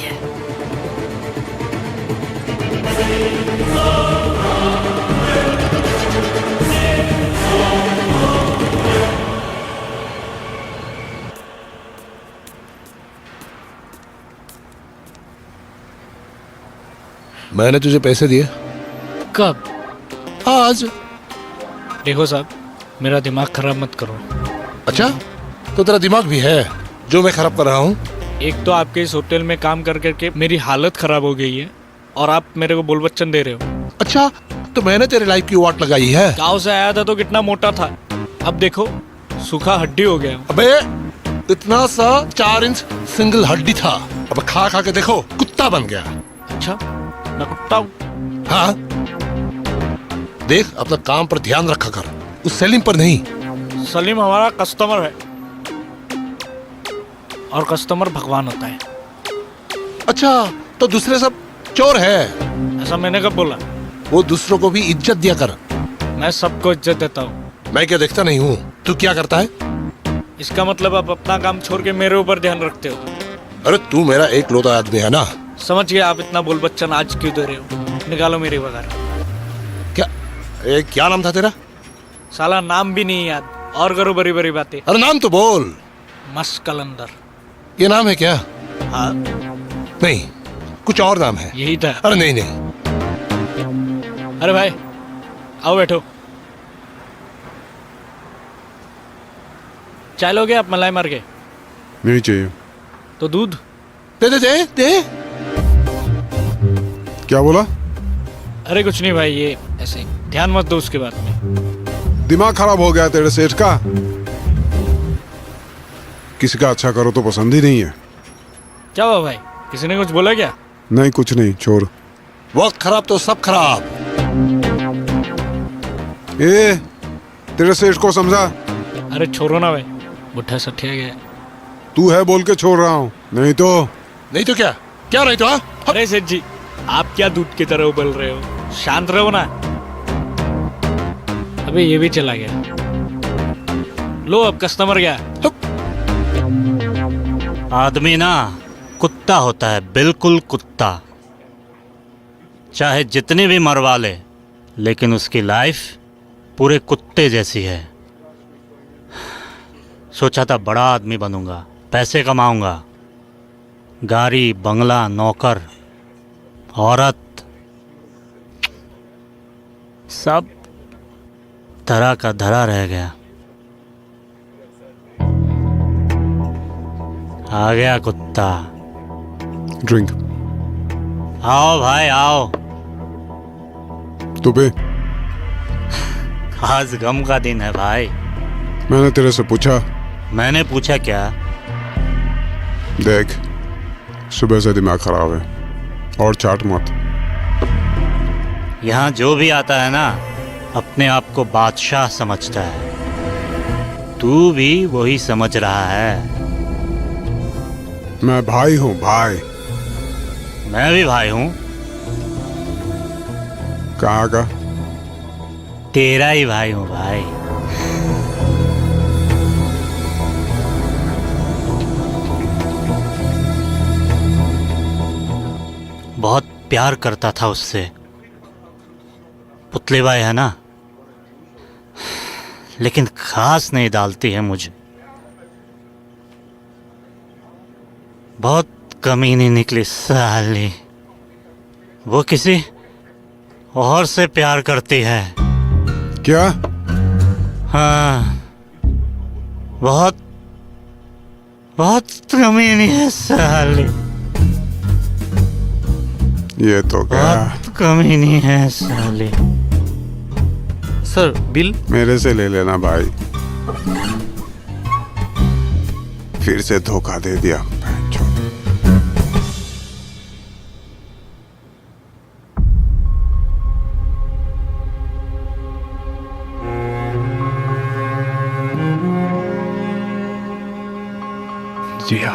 मैंने तुझे पैसे दिए? कब? आज। देखो साहब, मेरा दिमाग खराब मत करो। अच्छा, तो तेरा दिमाग भी है जो मैं खराब कर रहा हूँ? एक तो आपके इस होटल में काम कर करके मेरी हालत खराब हो गई है, और आप मेरे को बोल बच्चन दे रहे हो। अच्छा, तो मैंने तेरे लाइफ की वाट लगाई है। गाँव से आया था तो कितना मोटा था, अब देखो सूखा हड्डी हो गया। अबे इतना सा 4 इंच सिंगल हड्डी था, अब खा खा के देखो कुत्ता बन गया। अच्छा, मैं कुत्ता हूँ? हाँ, देख अपना काम पर ध्यान रखा कर, उस सलीम पर नहीं। सलीम हमारा कस्टमर है, और कस्टमर भगवान होता है। अच्छा, तो दूसरे सब चोर है? ऐसा मैंने कब बोला? वो दूसरों को भी इज्जत दिया कर। मैं सबको इज्जत देता हूँ। मैं क्या देखता नहीं हूँ? तू क्या करता है? इसका मतलब आप अपना काम छोड़ के मेरे ऊपर ध्यान रखते हो। अरे तू मेरा एक लौता आदमी है ना। समझ गया। आप इतना बोल बच्चन आज क्यों दे रहे हो? निकालो मेरी वगैरह। क्या नाम था तेरा? साला नाम भी नहीं याद, और करो बड़ी बड़ी बातें। अरे नाम तो बोल। मस्त कलंदर। ये नाम है क्या? हाँ। नहीं, कुछ और नाम है। यही था। अरे नहीं नहीं। अरे भाई आओ बैठो। चाय लोगे आप मलाई मार के? नहीं चाहिए। तो दूध? दे दे दे दे। क्या बोला? अरे कुछ नहीं भाई, ये ऐसे ही। ध्यान मत दो उसके बाद में। दिमाग खराब हो गया तेरे सेठ का? किसी का अच्छा करो तो पसंद ही नहीं है। क्या हुआ भाई, किसी ने कुछ बोला क्या? नहीं कुछ नहीं, छोड़। वक्त खराब तो सब खराब। ए, तेरे सेठ को समझा? अरे छोड़ो ना भाई, बुढ़ा सठिया गया। तू है बोल के छोड़ रहा हूँ, नहीं तो क्या? क्या नहीं तो? हाँ? अरे सेठ जी, आप क्या दूध की तरह उबल रहे हो? शांत रहो ना। अबे ये भी चला गया। लो अब कस्टमर गया। आदमी ना कुत्ता होता है, बिल्कुल कुत्ता। चाहे जितनी भी मरवा ले, लेकिन उसकी लाइफ पूरे कुत्ते जैसी है। सोचा था बड़ा आदमी बनूंगा, पैसे कमाऊंगा, गाड़ी बंगला नौकर औरत सब धरा का धरा रह गया। आ गया कुत्ता। ड्रिंक। आओ भाई आओ। तू पे। आज गम का दिन है भाई। मैंने तेरे से पूछा। मैंने पूछा क्या? देख, सुबह से दिमाग खराब है और चाट मत। यहाँ जो भी आता है ना, अपने आप को बादशाह समझता है। तू भी वही समझ रहा है। मैं भाई हूँ, भाई। मैं भी भाई हूँ। कहाँ का? तेरा ही भाई हूँ भाई। बहुत प्यार करता था उससे। पुतली बाई है ना, लेकिन खास नहीं डालती है मुझे। बहुत कमीनी निकली साली। वो किसी और से प्यार करती है। क्या? हाँ, बहुत बहुत कमीनी है साली। ये तो क्या? बहुत कमीनी है साली। Sir bill. मेरे से ले लेना भाई। फिर से धोखा दे दिया। जिया,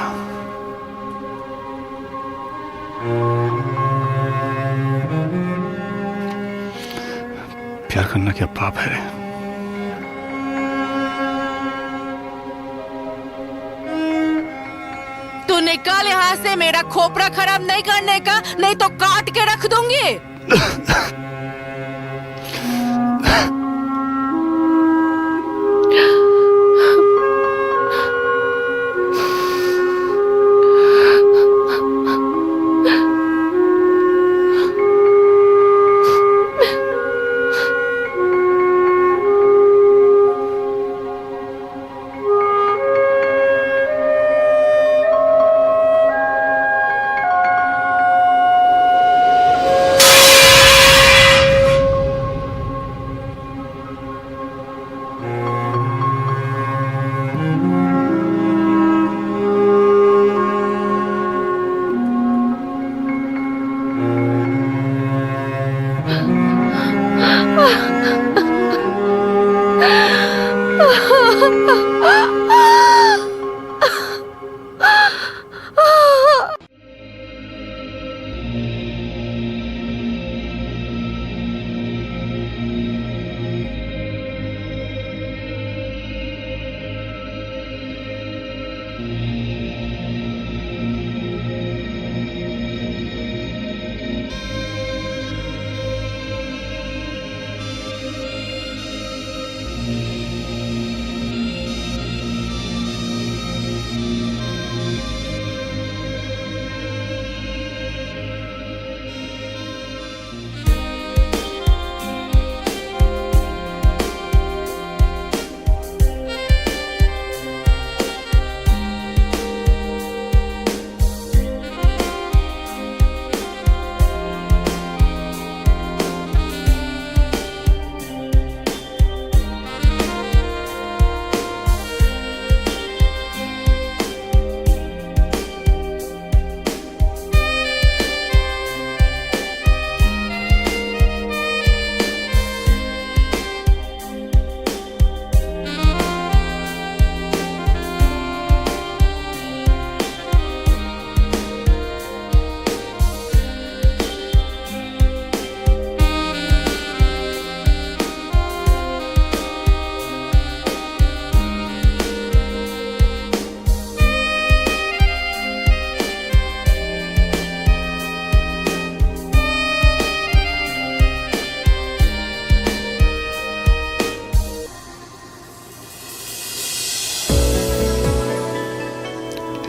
प्यार करना क्या पाप है? तू निकाल यहाँ से, मेरा खोपड़ा खराब नहीं करने का, नहीं तो काट के रख दूंगी।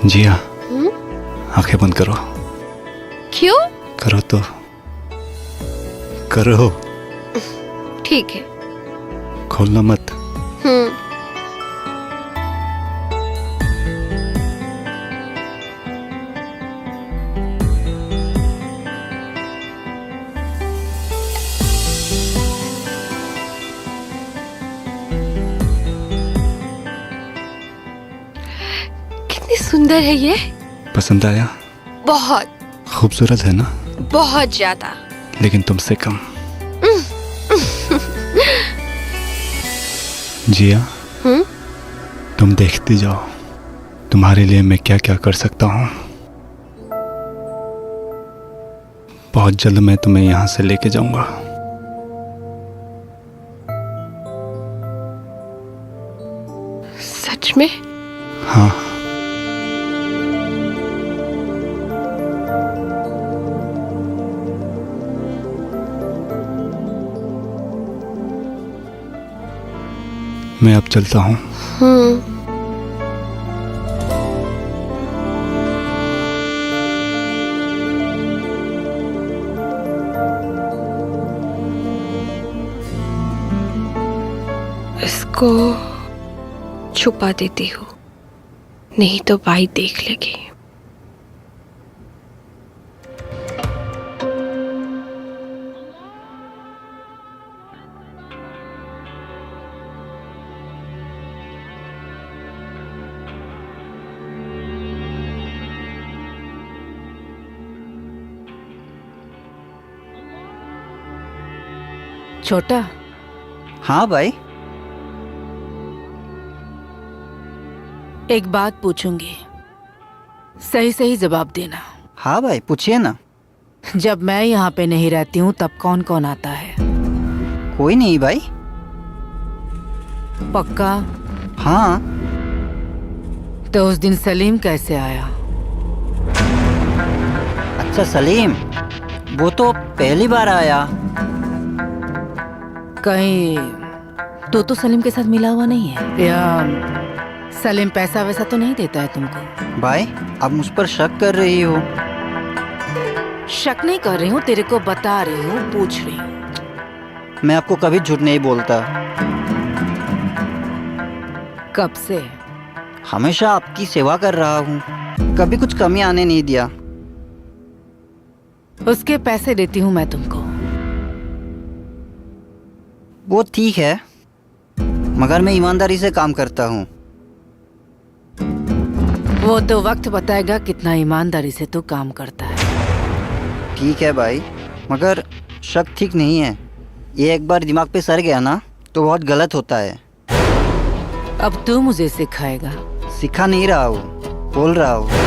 जिया, आंखें बंद करो। क्यों? करो तो करो। ठीक है। खोलना मत। सुंदर है ये, पसंद आया? बहुत खूबसूरत है ना? बहुत ज्यादा। लेकिन तुमसे कम। जिया, तुम देखती जाओ तुम्हारे लिए मैं क्या क्या कर सकता हूँ। बहुत जल्द मैं तुम्हें यहाँ से लेके जाऊंगा। सच में? हाँ। मैं अब चलता हूँ। इसको छुपा देती हूँ, नहीं तो भाई देख लेगी। छोटा, हाँ भाई। एक बात पूछूंगी, सही सही जवाब देना। हाँ भाई, पूछिए ना। जब मैं यहाँ पे नहीं रहती हूँ तब कौन कौन आता है? कोई नहीं भाई। पक्का? हाँ। तो उस दिन सलीम कैसे आया? अच्छा, सलीम वो तो पहली बार आया। कहीं तो सलीम के साथ मिला हुआ नहीं है? या सलीम पैसा वैसा तो नहीं देता है तुमको? भाई, आप मुझ पर शक कर रही हो? शक नहीं कर रही हूँ, तेरे को बता रही हूँ, पूछ रही हूँ। मैं आपको कभी झूठ नहीं बोलता। कब से? हमेशा आपकी सेवा कर रहा हूँ, कभी कुछ कमी आने नहीं दिया। उसके पैसे देती हूँ मैं तुमको। वो ठीक है, मगर मैं ईमानदारी से काम करता हूँ। वो तो वक्त बताएगा कितना ईमानदारी से तू काम करता है। ठीक है भाई, मगर शक ठीक नहीं है। ये एक बार दिमाग पे सर गया ना तो बहुत गलत होता है। अब तू मुझे सिखाएगा? सिखा नहीं रहा हूँ, बोल रहा हूँ।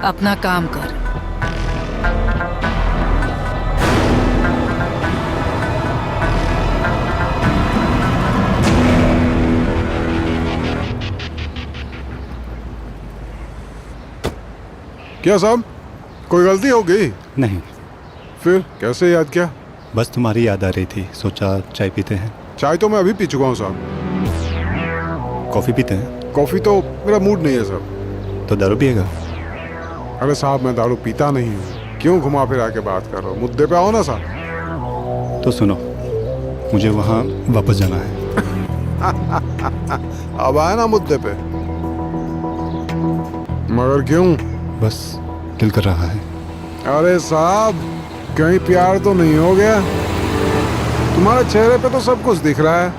अपना काम कर। क्या साहब, कोई गलती हो गई? नहीं, फिर कैसे याद किया? बस तुम्हारी याद आ रही थी, सोचा चाय पीते हैं। चाय तो मैं अभी पी चुका हूँ साहब। कॉफ़ी पीते हैं? कॉफ़ी तो मेरा मूड नहीं है साहब। तो दारू पिएगा? अरे साहब, मैं दारू पीता नहीं हूँ। क्यों घुमा फिरा के बात कर रहा हो? मुद्दे पे आओ ना साहब। तो सुनो, मुझे वहाँ वापस जाना है। अब आए ना मुद्दे पे। मगर क्यों? बस दिल कर रहा है। अरे साहब, कहीं प्यार तो नहीं हो गया? तुम्हारे चेहरे पे तो सब कुछ दिख रहा है।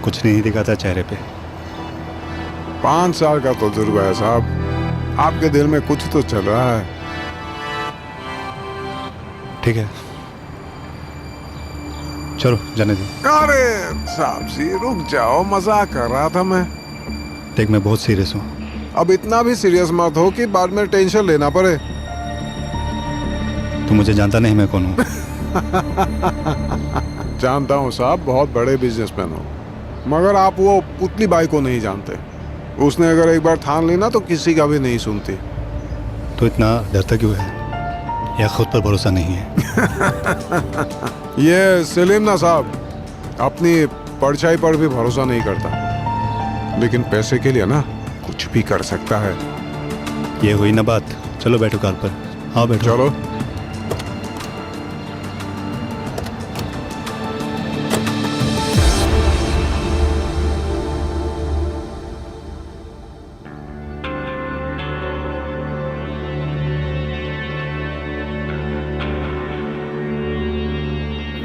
कुछ नहीं दिखा था चेहरे पे। 5 साल का तजुर्बा है साहब, आपके दिल में कुछ तो चल रहा है। ठीक है, चलो जाने दो। अरे साहब जी, रुक जाओ, मजाक कर रहा था मैं। देख, मैं बहुत सीरियस हूँ। अब इतना भी सीरियस मत हो कि बाद में टेंशन लेना पड़े। तू मुझे जानता नहीं मैं कौन हूँ। जानता हूँ साहब, बहुत बड़े बिजनेसमैन हो, मगर आप वो पुतली बाई को नहीं जानते। उसने अगर एक बार ठान ली ना तो किसी का भी नहीं सुनती। तो इतना डरता क्यों है? या खुद पर भरोसा नहीं है? ये सलीम ना साहब अपनी परछाई पर भी भरोसा नहीं करता, लेकिन पैसे के लिए ना कुछ भी कर सकता है। ये हुई ना बात। चलो बैठो कार पर। हाँ बैठो। चलो।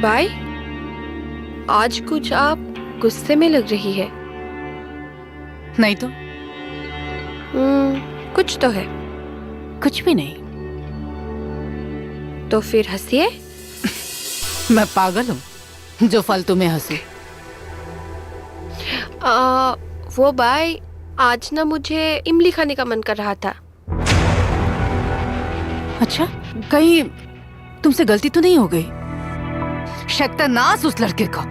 भाई, आज कुछ आप गुस्से में लग रही है। नहीं तो कुछ तो है। कुछ भी नहीं। तो फिर हंसिए। मैं पागल हूँ जो फालतू में हंसी। वो भाई, आज ना मुझे इमली खाने का मन कर रहा था। अच्छा, कहीं तुमसे गलती तो नहीं हो गई? शैतानास उस लड़के का।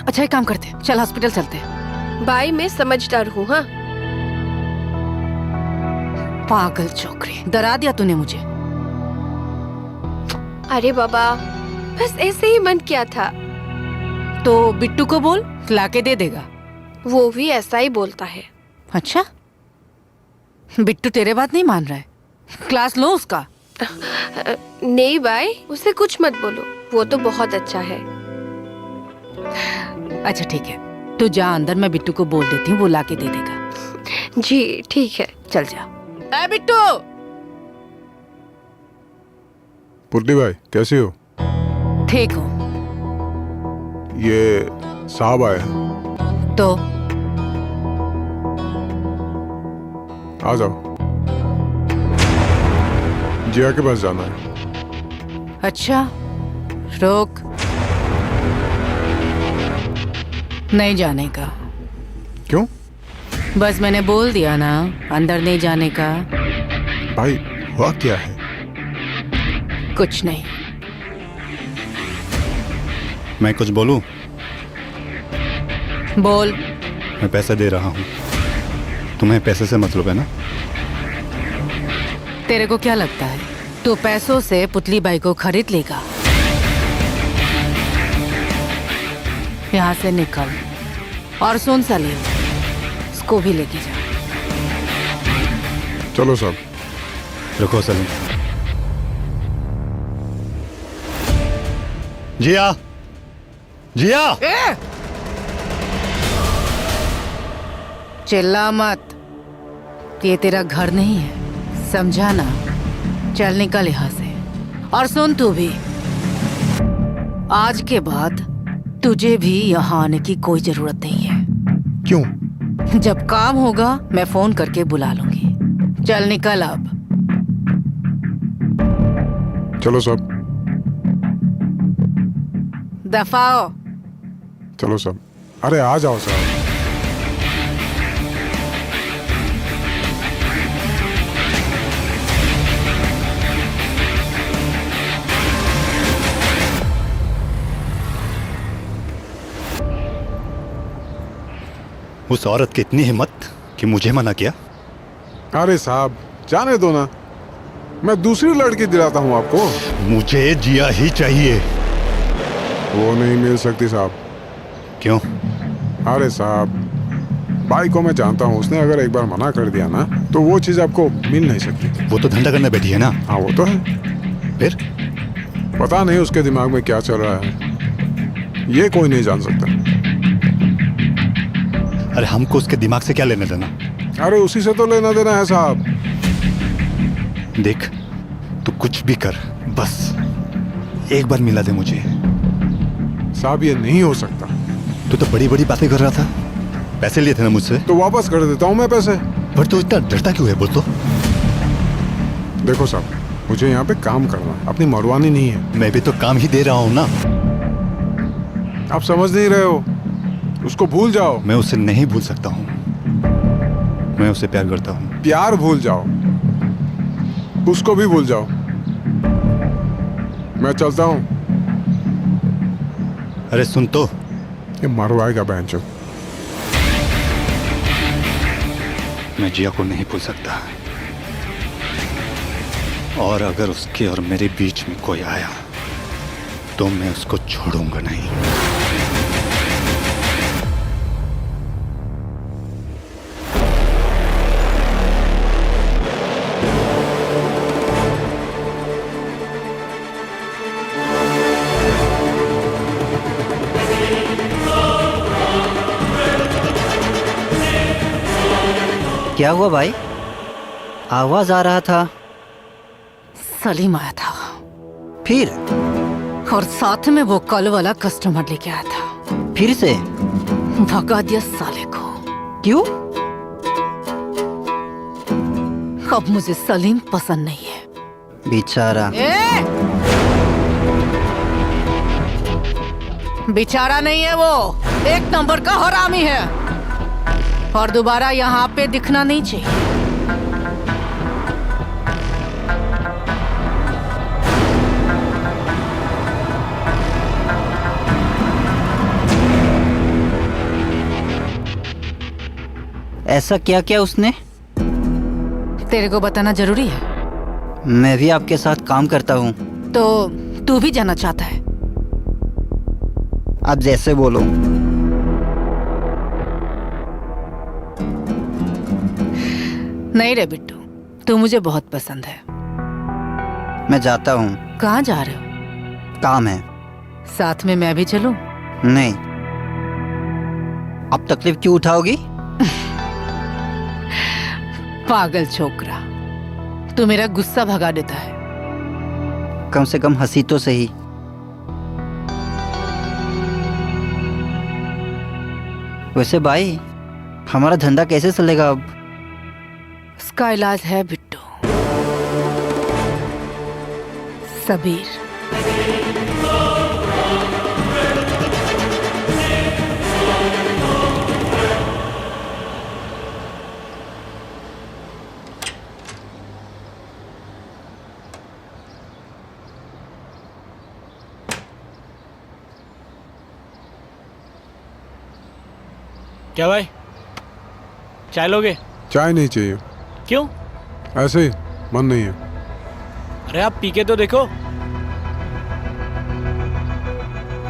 अच्छा, एक काम करते, चल हॉस्पिटल चलते। भाई मैं समझदार हूँ। हाँ, पागल छोकरी, डरा दिया तूने मुझे। अरे बाबा, बस ऐसे ही मन किया था। तो बिट्टू को बोल, लाके दे देगा। वो भी ऐसा ही बोलता है। अच्छा, बिट्टू तेरे बात नहीं मान रहा है? क्लास लो उसका। नहीं भाई, उसे कुछ मत बोलो, वो तो बहुत अच्छा है। अच्छा ठीक है, तू जा अंदर, मैं बिट्टू को बोल देती हूँ, वो लाके दे देगा। जी ठीक है। चल जा। ए बिट्टू! पुतली भाई कैसी हो? ठीक हूँ। ये साहब आए हैं। तो आ जाओ, जिया के पास जाना है। अच्छा, रोक। नहीं जाने का। क्यों? बस मैंने बोल दिया ना, अंदर नहीं जाने का। भाई हुआ क्या है? कुछ नहीं। मैं कुछ बोलूं? बोल। मैं पैसे दे रहा हूँ, तुम्हें पैसे से मतलब है ना? तेरे को क्या लगता है तू पैसों से पुतली बाई को खरीद लेगा? यहाँ से निकल। और सुन सलीम, इसको भी लेके जा। चलो सब। रुको सलीम। जिया, जिया! चिल्ला मत, ये तेरा घर नहीं है, समझा ना? चल निकल यहाँ से। और सुन तू भी, आज के बाद तुझे भी यहाँ आने की कोई जरूरत नहीं है। क्यों? जब काम होगा मैं फोन करके बुला लूंगी। चल निकल अब। चलो सब। दफाओ। चलो सब। अरे आ जाओ साहब। उस औरत की इतनी हिम्मत कि मुझे मना किया। अरे साहब जाने दो ना, मैं दूसरी लड़की दिलाता हूँ आपको। मुझे जिया ही चाहिए। वो नहीं मिल सकती साहब। क्यों? अरे साहब, भाई को मैं जानता हूँ, उसने अगर एक बार मना कर दिया ना तो वो चीज़ आपको मिल नहीं सकती। वो तो धंधा करने बैठी है ना। हाँ वो तो है। फिर पता नहीं उसके दिमाग में क्या चल रहा है, ये कोई नहीं जान सकता। अरे हमको उसके दिमाग से क्या लेने देना? अरे उसी से तो लेना देना है साहब। देख, तू कुछ भी कर, बस एक बार मिला दे मुझे। साहब ये नहीं हो सकता। तू तो बड़ी बड़ी बातें कर रहा था। पैसे लिए थे ना मुझसे? तो वापस कर देता हूँ मैं पैसे। पर तू इतना डरता क्यों है, बोल तो? देखो साहब, मुझे यहाँ पे काम करना है, अपनी मरवानी नहीं है। मैं भी तो काम ही दे रहा हूँ ना। आप समझ नहीं रहे हो, उसको भूल जाओ। मैं उसे नहीं भूल सकता हूँ, मैं उसे प्यार करता हूँ। प्यार भूल जाओ, उसको भी भूल जाओ। मैं चलता हूँ। अरे सुन तो, ये मरवाएगा बैंचो। मैं जिया को नहीं भूल सकता, और अगर उसके और मेरे बीच में कोई आया तो मैं उसको छोड़ूंगा नहीं। क्या हुआ भाई? आवाज आ रहा था। सलीम आया था। फिर और साथ में वो कल वाला कस्टमर लेके आया था। फिर से? भगा दिया साले को। क्यों? अब मुझे सलीम पसंद नहीं है। बेचारा। बेचारा नहीं है वो, एक नंबर का हरामी है और दोबारा यहाँ पे दिखना नहीं चाहिए। ऐसा क्या किया उसने? तेरे को बताना जरूरी है? मैं भी आपके साथ काम करता हूँ। तो तू भी जाना चाहता है? आप जैसे बोलो। नहीं रे बिट्टू, तू मुझे बहुत पसंद है। मैं जाता हूँ। कहाँ जा रहे हो? काम है। साथ में मैं भी चलूं? नहीं। अब तकलीफ क्यों उठाओगी? पागल छोकरा, तू मेरा गुस्सा भगा देता है। कम से कम हंसी तो सही। वैसे भाई, हमारा धंधा कैसे चलेगा अब? उसका इलाज है बिट्टू, सबीर। क्या भाई, चाय लोगे? चाय नहीं चाहिए। क्यों? ऐसे ही मन नहीं है। अरे आप पी के तो देखो।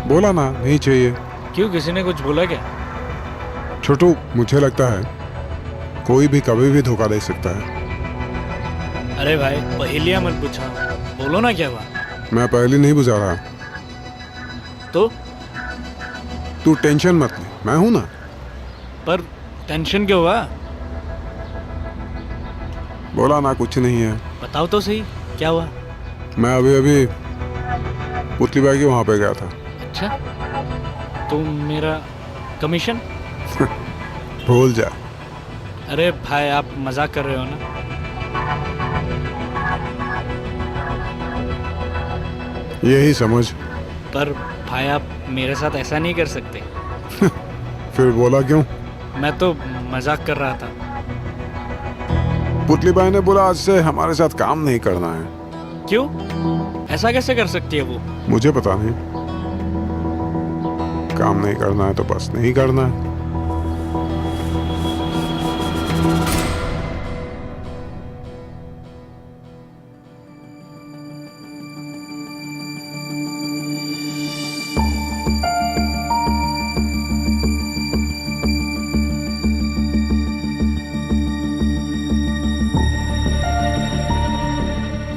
बोला ना नहीं चाहिए। क्यों, किसी ने कुछ बोला क्या? छोटू, मुझे लगता है कोई भी कभी भी धोखा दे सकता है। अरे भाई, पहेलियां मत पूछो, बोलो ना क्या बात। मैं पहले नहीं बुझा रहा। तो तू टेंशन मत ले, मैं हूं ना। पर टेंशन क्यों हुआ? बोला ना कुछ नहीं है। बताओ तो सही, क्या हुआ? मैं अभी अभी पुतली बाई के वहां पे गया था। अच्छा, तो मेरा कमीशन? भूल जा। अरे भाई, आप मजाक कर रहे हो ना? यही समझ। पर भाई, आप मेरे साथ ऐसा नहीं कर सकते। फिर बोला क्यों? मैं तो मजाक कर रहा था। पुतली बाई ने बोला आज से हमारे साथ काम नहीं करना है। क्यों? ऐसा कैसे कर सकती है वो? मुझे पता नहीं। काम नहीं करना है तो बस नहीं करना है।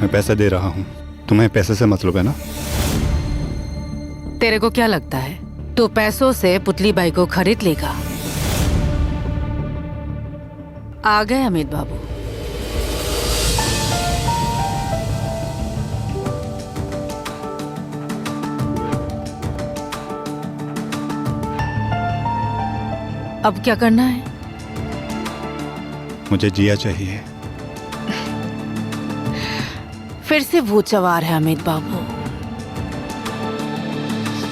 मैं पैसे दे रहा हूँ, तुम्हें पैसे से मतलब है ना? तेरे को क्या लगता है तू पैसों से पुतली बाई को खरीद लेगा? आ गए अमित बाबू। अब क्या करना है? मुझे जिया चाहिए। फिर से भूत सवार है अमित बाबू।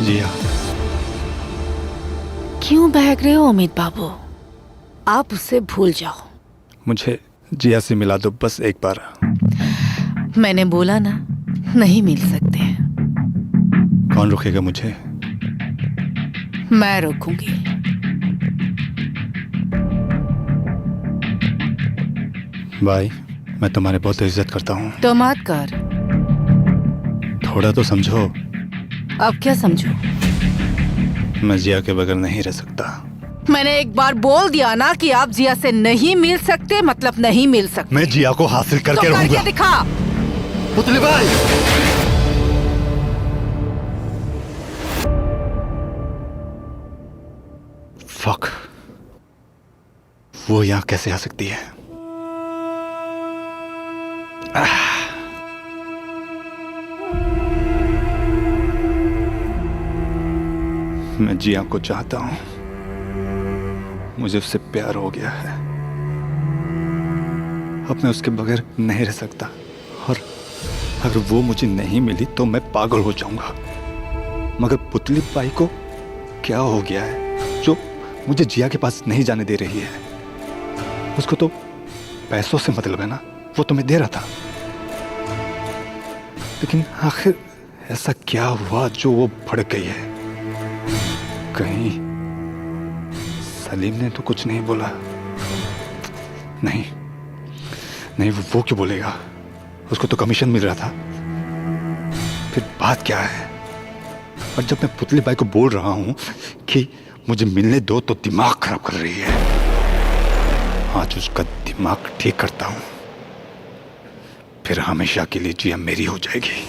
जिया। क्यों बहक रहे हो अमित बाबू? आप उससे भूल जाओ। मुझे जिया से मिला दो बस एक बार। मैंने बोला ना, नहीं मिल सकते। कौन रोकेगा मुझे? मैं रोकूंगी। भाई, मैं तुम्हारे बहुत इज्जत करता हूँ। तो मत कर। थोड़ा तो समझो। अब क्या समझूं? मैं जिया के बगैर नहीं रह सकता। मैंने एक बार बोल दिया ना कि आप जिया से नहीं मिल सकते, मतलब नहीं मिल सकते। मैं जिया को हासिल करके तो रहूंगा। करके दिखा। पुतली बाई। फक, वो यहाँ कैसे आ सकती है? मैं जिया को चाहता हूं। मुझे उससे प्यार हो गया है। अब मैं उसके बगैर नहीं रह सकता, और अगर वो मुझे नहीं मिली तो मैं पागल हो जाऊंगा। मगर पुतली बाई को क्या हो गया है जो मुझे जिया के पास नहीं जाने दे रही है? उसको तो पैसों से मतलब है ना, वो तो मैं दे रहा था। लेकिन आखिर ऐसा क्या हुआ जो वो भड़क गई है? कहीं सलीम ने तो कुछ नहीं बोला? नहीं नहीं, वो क्यों बोलेगा? उसको तो कमीशन मिल रहा था। फिर बात क्या है? और जब मैं पुतली बाई को बोल रहा हूं कि मुझे मिलने दो तो दिमाग खराब कर रही है। आज उसका दिमाग ठीक करता हूं, फिर हमेशा के लिए जिया मेरी हो जाएगी।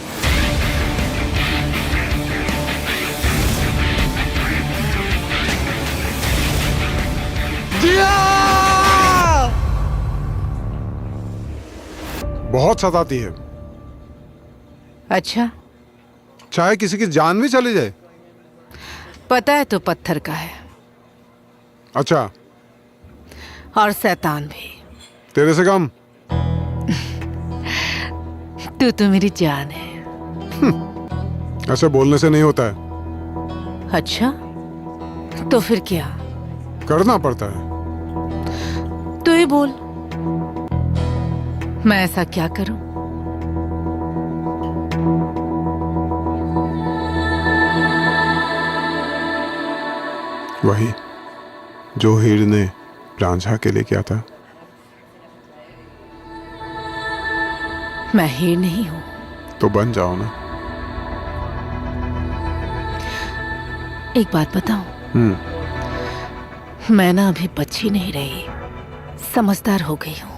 बहुत सताती है, अच्छा, चाहे किसी की जान भी चली जाए। पता है तो पत्थर का है अच्छा, और शैतान भी। तेरे से कम। तू तो मेरी जान है। ऐसे बोलने से नहीं होता है, अच्छा, तो फिर क्या करना पड़ता है। तू ही बोल, मैं ऐसा क्या करूं? वही जो हीर ने रांझा के लिए किया था। मैं हीर नहीं हूं। तो बन जाओ ना। एक बात बताऊं, मैं ना अभी बच्ची नहीं रही, समझदार हो गई हूं।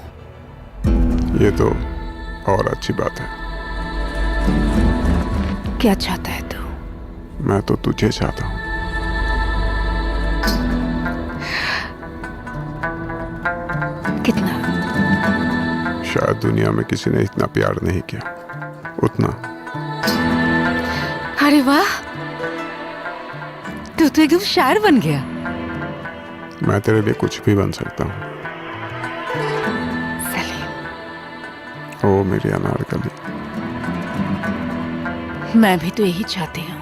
ये तो और अच्छी बात है। क्या चाहता है तू? मैं तो तुझे चाहता हूं। कितना? शायद दुनिया में किसी ने इतना प्यार नहीं किया उतना। अरे वाह, तू तो एकदम शायर बन गया। मैं तेरे लिए कुछ भी बन सकता हूँ। सलीम, ओ मेरी अनारकली। मैं भी तो यही चाहती हूँ।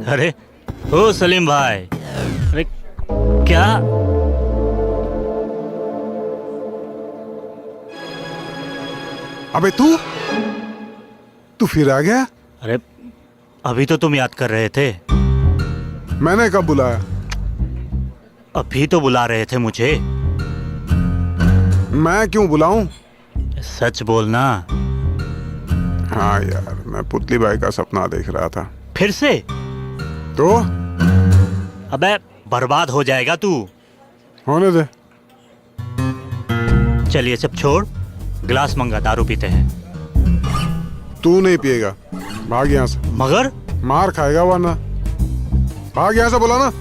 अरे ओ सलीम भाई, अरे क्या? अबे तू फिर आ गया? अरे अभी तो तुम याद कर रहे थे। मैंने कब बुलाया? अभी तो बुला रहे थे मुझे। मैं क्यों बुलाऊं? सच बोलना। हाँ यार, मैं पुतली बाई का सपना देख रहा था। फिर से? तो अबे बर्बाद हो जाएगा तू। होने दे। चलिए सब छोड़, गिलास मंगा, दारू पीते हैं। तू नहीं पिएगा, भाग यहाँ से। मगर मार खाएगा वरना। भाग यहाँ से, बोला ना।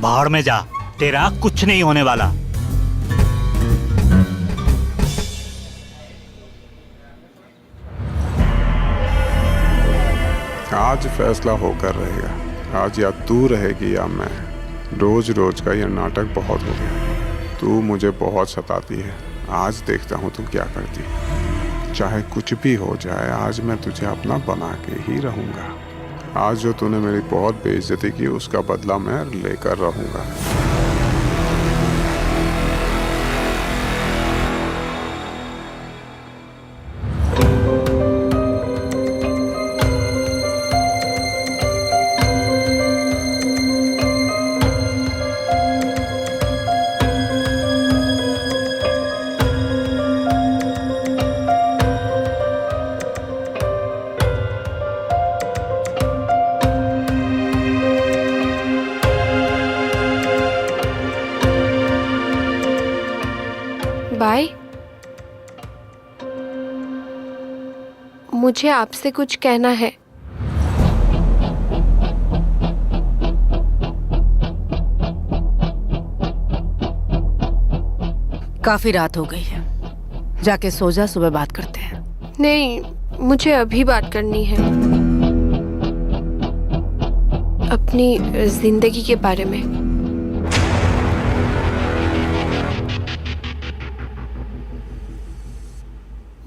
बाहर में जा, तेरा कुछ नहीं होने वाला। आज फैसला होकर रहेगा। आज या तू रहेगी या मैं। रोज रोज का यह नाटक बहुत हो गया। तू मुझे बहुत सताती है। आज देखता हूँ तू क्या करती है। चाहे कुछ भी हो जाए, आज मैं तुझे अपना बना के ही रहूंगा। आज जो तूने मेरी बहुत बेइज्जती की, उसका बदला मैं लेकर रहूंगा। बाय। मुझे आपसे कुछ कहना है। काफी रात हो गई है, जाके सो जा, सुबह बात करते हैं। नहीं, मुझे अभी बात करनी है अपनी जिंदगी के बारे में।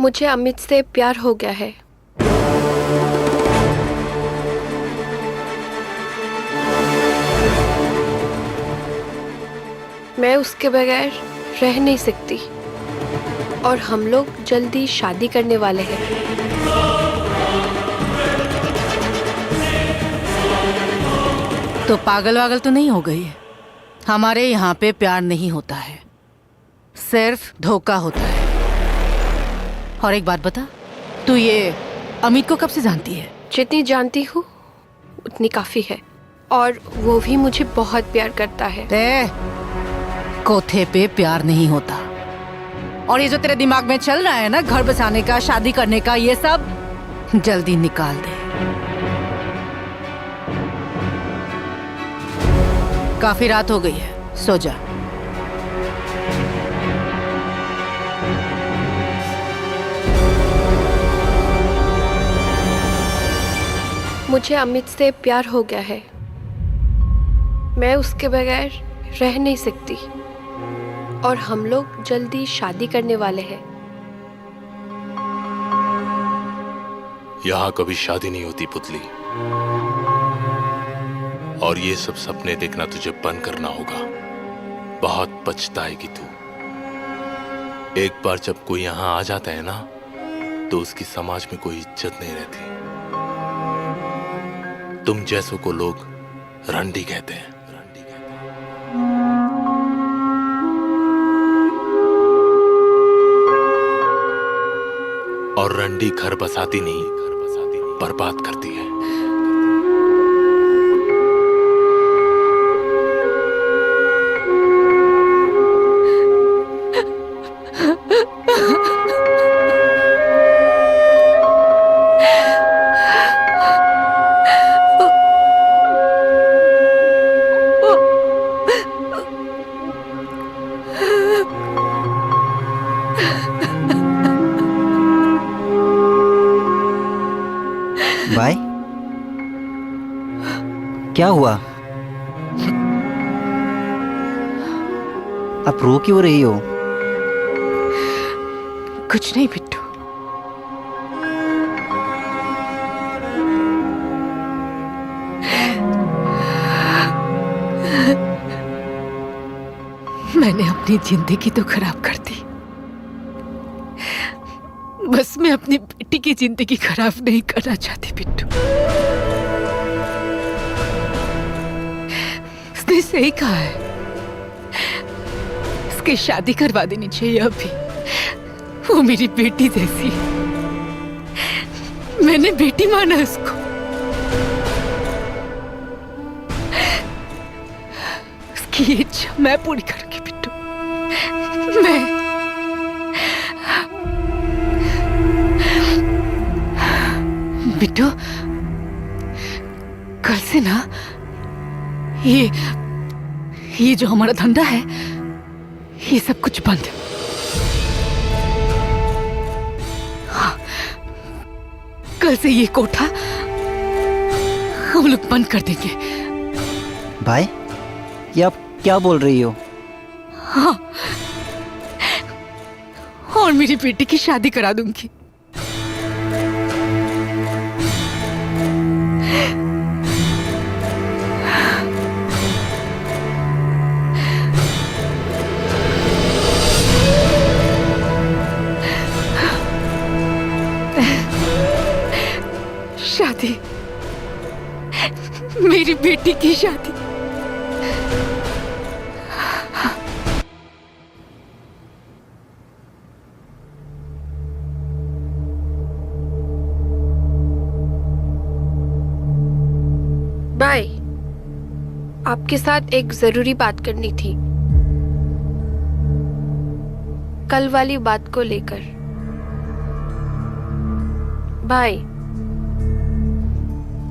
मुझे अमित से प्यार हो गया है। मैं उसके बगैर रह नहीं सकती और हम लोग जल्दी शादी करने वाले हैं। तो पागल वागल तो नहीं हो गई है? हमारे यहाँ पे प्यार नहीं होता है, सिर्फ धोखा होता है। और एक बात बता, तू ये अमित को कब से जानती है? जितनी जानती हूँ उतनी काफी है, और वो भी मुझे बहुत प्यार करता है। कोठे पे प्यार नहीं होता। और ये जो तेरे दिमाग में चल रहा है ना, घर बसाने का, शादी करने का, ये सब जल्दी निकाल दे। काफी रात हो गई है, सो जा। मुझे अमित से प्यार हो गया है। मैं उसके बगैर रह नहीं सकती और हम लोग जल्दी शादी करने वाले हैं। यहाँ कभी शादी नहीं होती पुतली, और ये सब सपने देखना तुझे बंद करना होगा। बहुत पछताएगी तू। एक बार जब कोई यहाँ आ जाता है ना, तो उसकी समाज में कोई इज्जत नहीं रहती। तुम जैसों को लोग रंडी कहते हैं। और रंडी घर बसाती नहीं, बर्बाद करती है। भाई, क्या हुआ? आप रो क्यों रही हो? कुछ नहीं बिट्टू। मैंने अपनी जिंदगी तो खराब कर दी, बस मैं अपनी बेटी की जिंदगी खराब नहीं करना चाहती बिट्टू। उसने सही कहा है, उसकी शादी करवा देनी चाहिए अभी। वो मेरी बेटी जैसी है, मैंने बेटी माना उसको। उसकी ये इच्छा मैं पूरी करूंगी बिट्टू। मैं बिट्टू, कल से ना ये जो हमारा धंधा है, ये सब कुछ बंद। हाँ, कल से ये कोठा हम लोग बंद कर देंगे। भाई, ये आप क्या बोल रही हो? हाँ, और मेरी बेटी की शादी करा दूंगी। शादी, मेरी बेटी की शादी। भाई, आपके साथ एक जरूरी बात करनी थी, कल वाली बात को लेकर।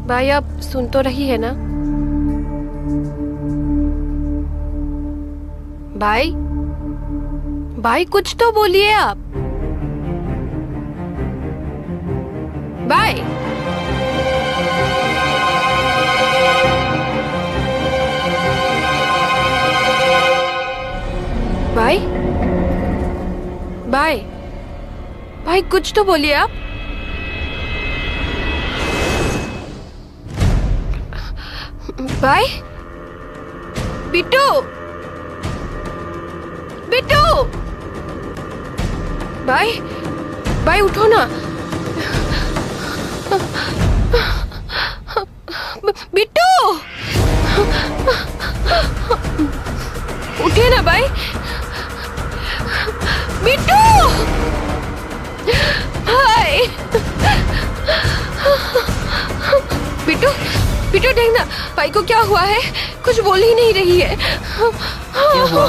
भाई, आप सुन तो रही है ना? भाई, भाई कुछ तो बोलिए आप। भाई भाई भाई भाई कुछ तो बोलिए आप। भाई बिट्टू बिट्टू भाई भाई उठो ना। बिट्टू उठिए ना भाई। बिट्टू भाई बिट्टू बिट्टू देखना भाई को क्या हुआ है, कुछ बोल ही नहीं रही है। क्या हुआ?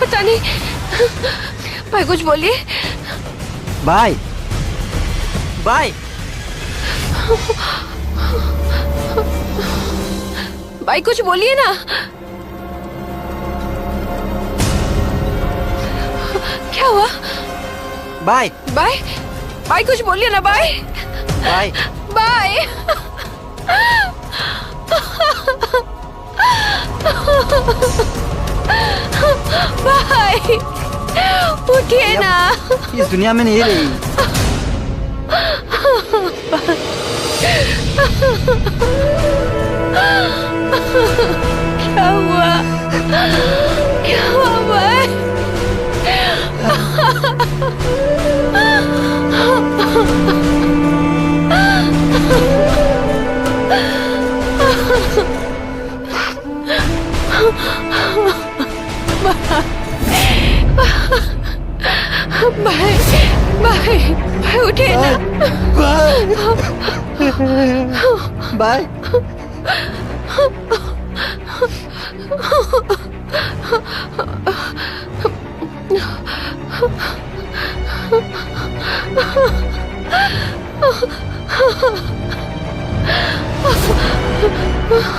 पता नहीं, भाई कुछ बोलिए। भाई भाई भाई कुछ बोलिए ना। क्या हुआ? भाई भाई भाई कुछ बोलिए ना भाई। भाई भाई भाई उठिए ना। इस दुनिया में नहीं रही। क्या हुआ? क्या हुआ भाई? भाई भाई भाई उठिए ना। भाई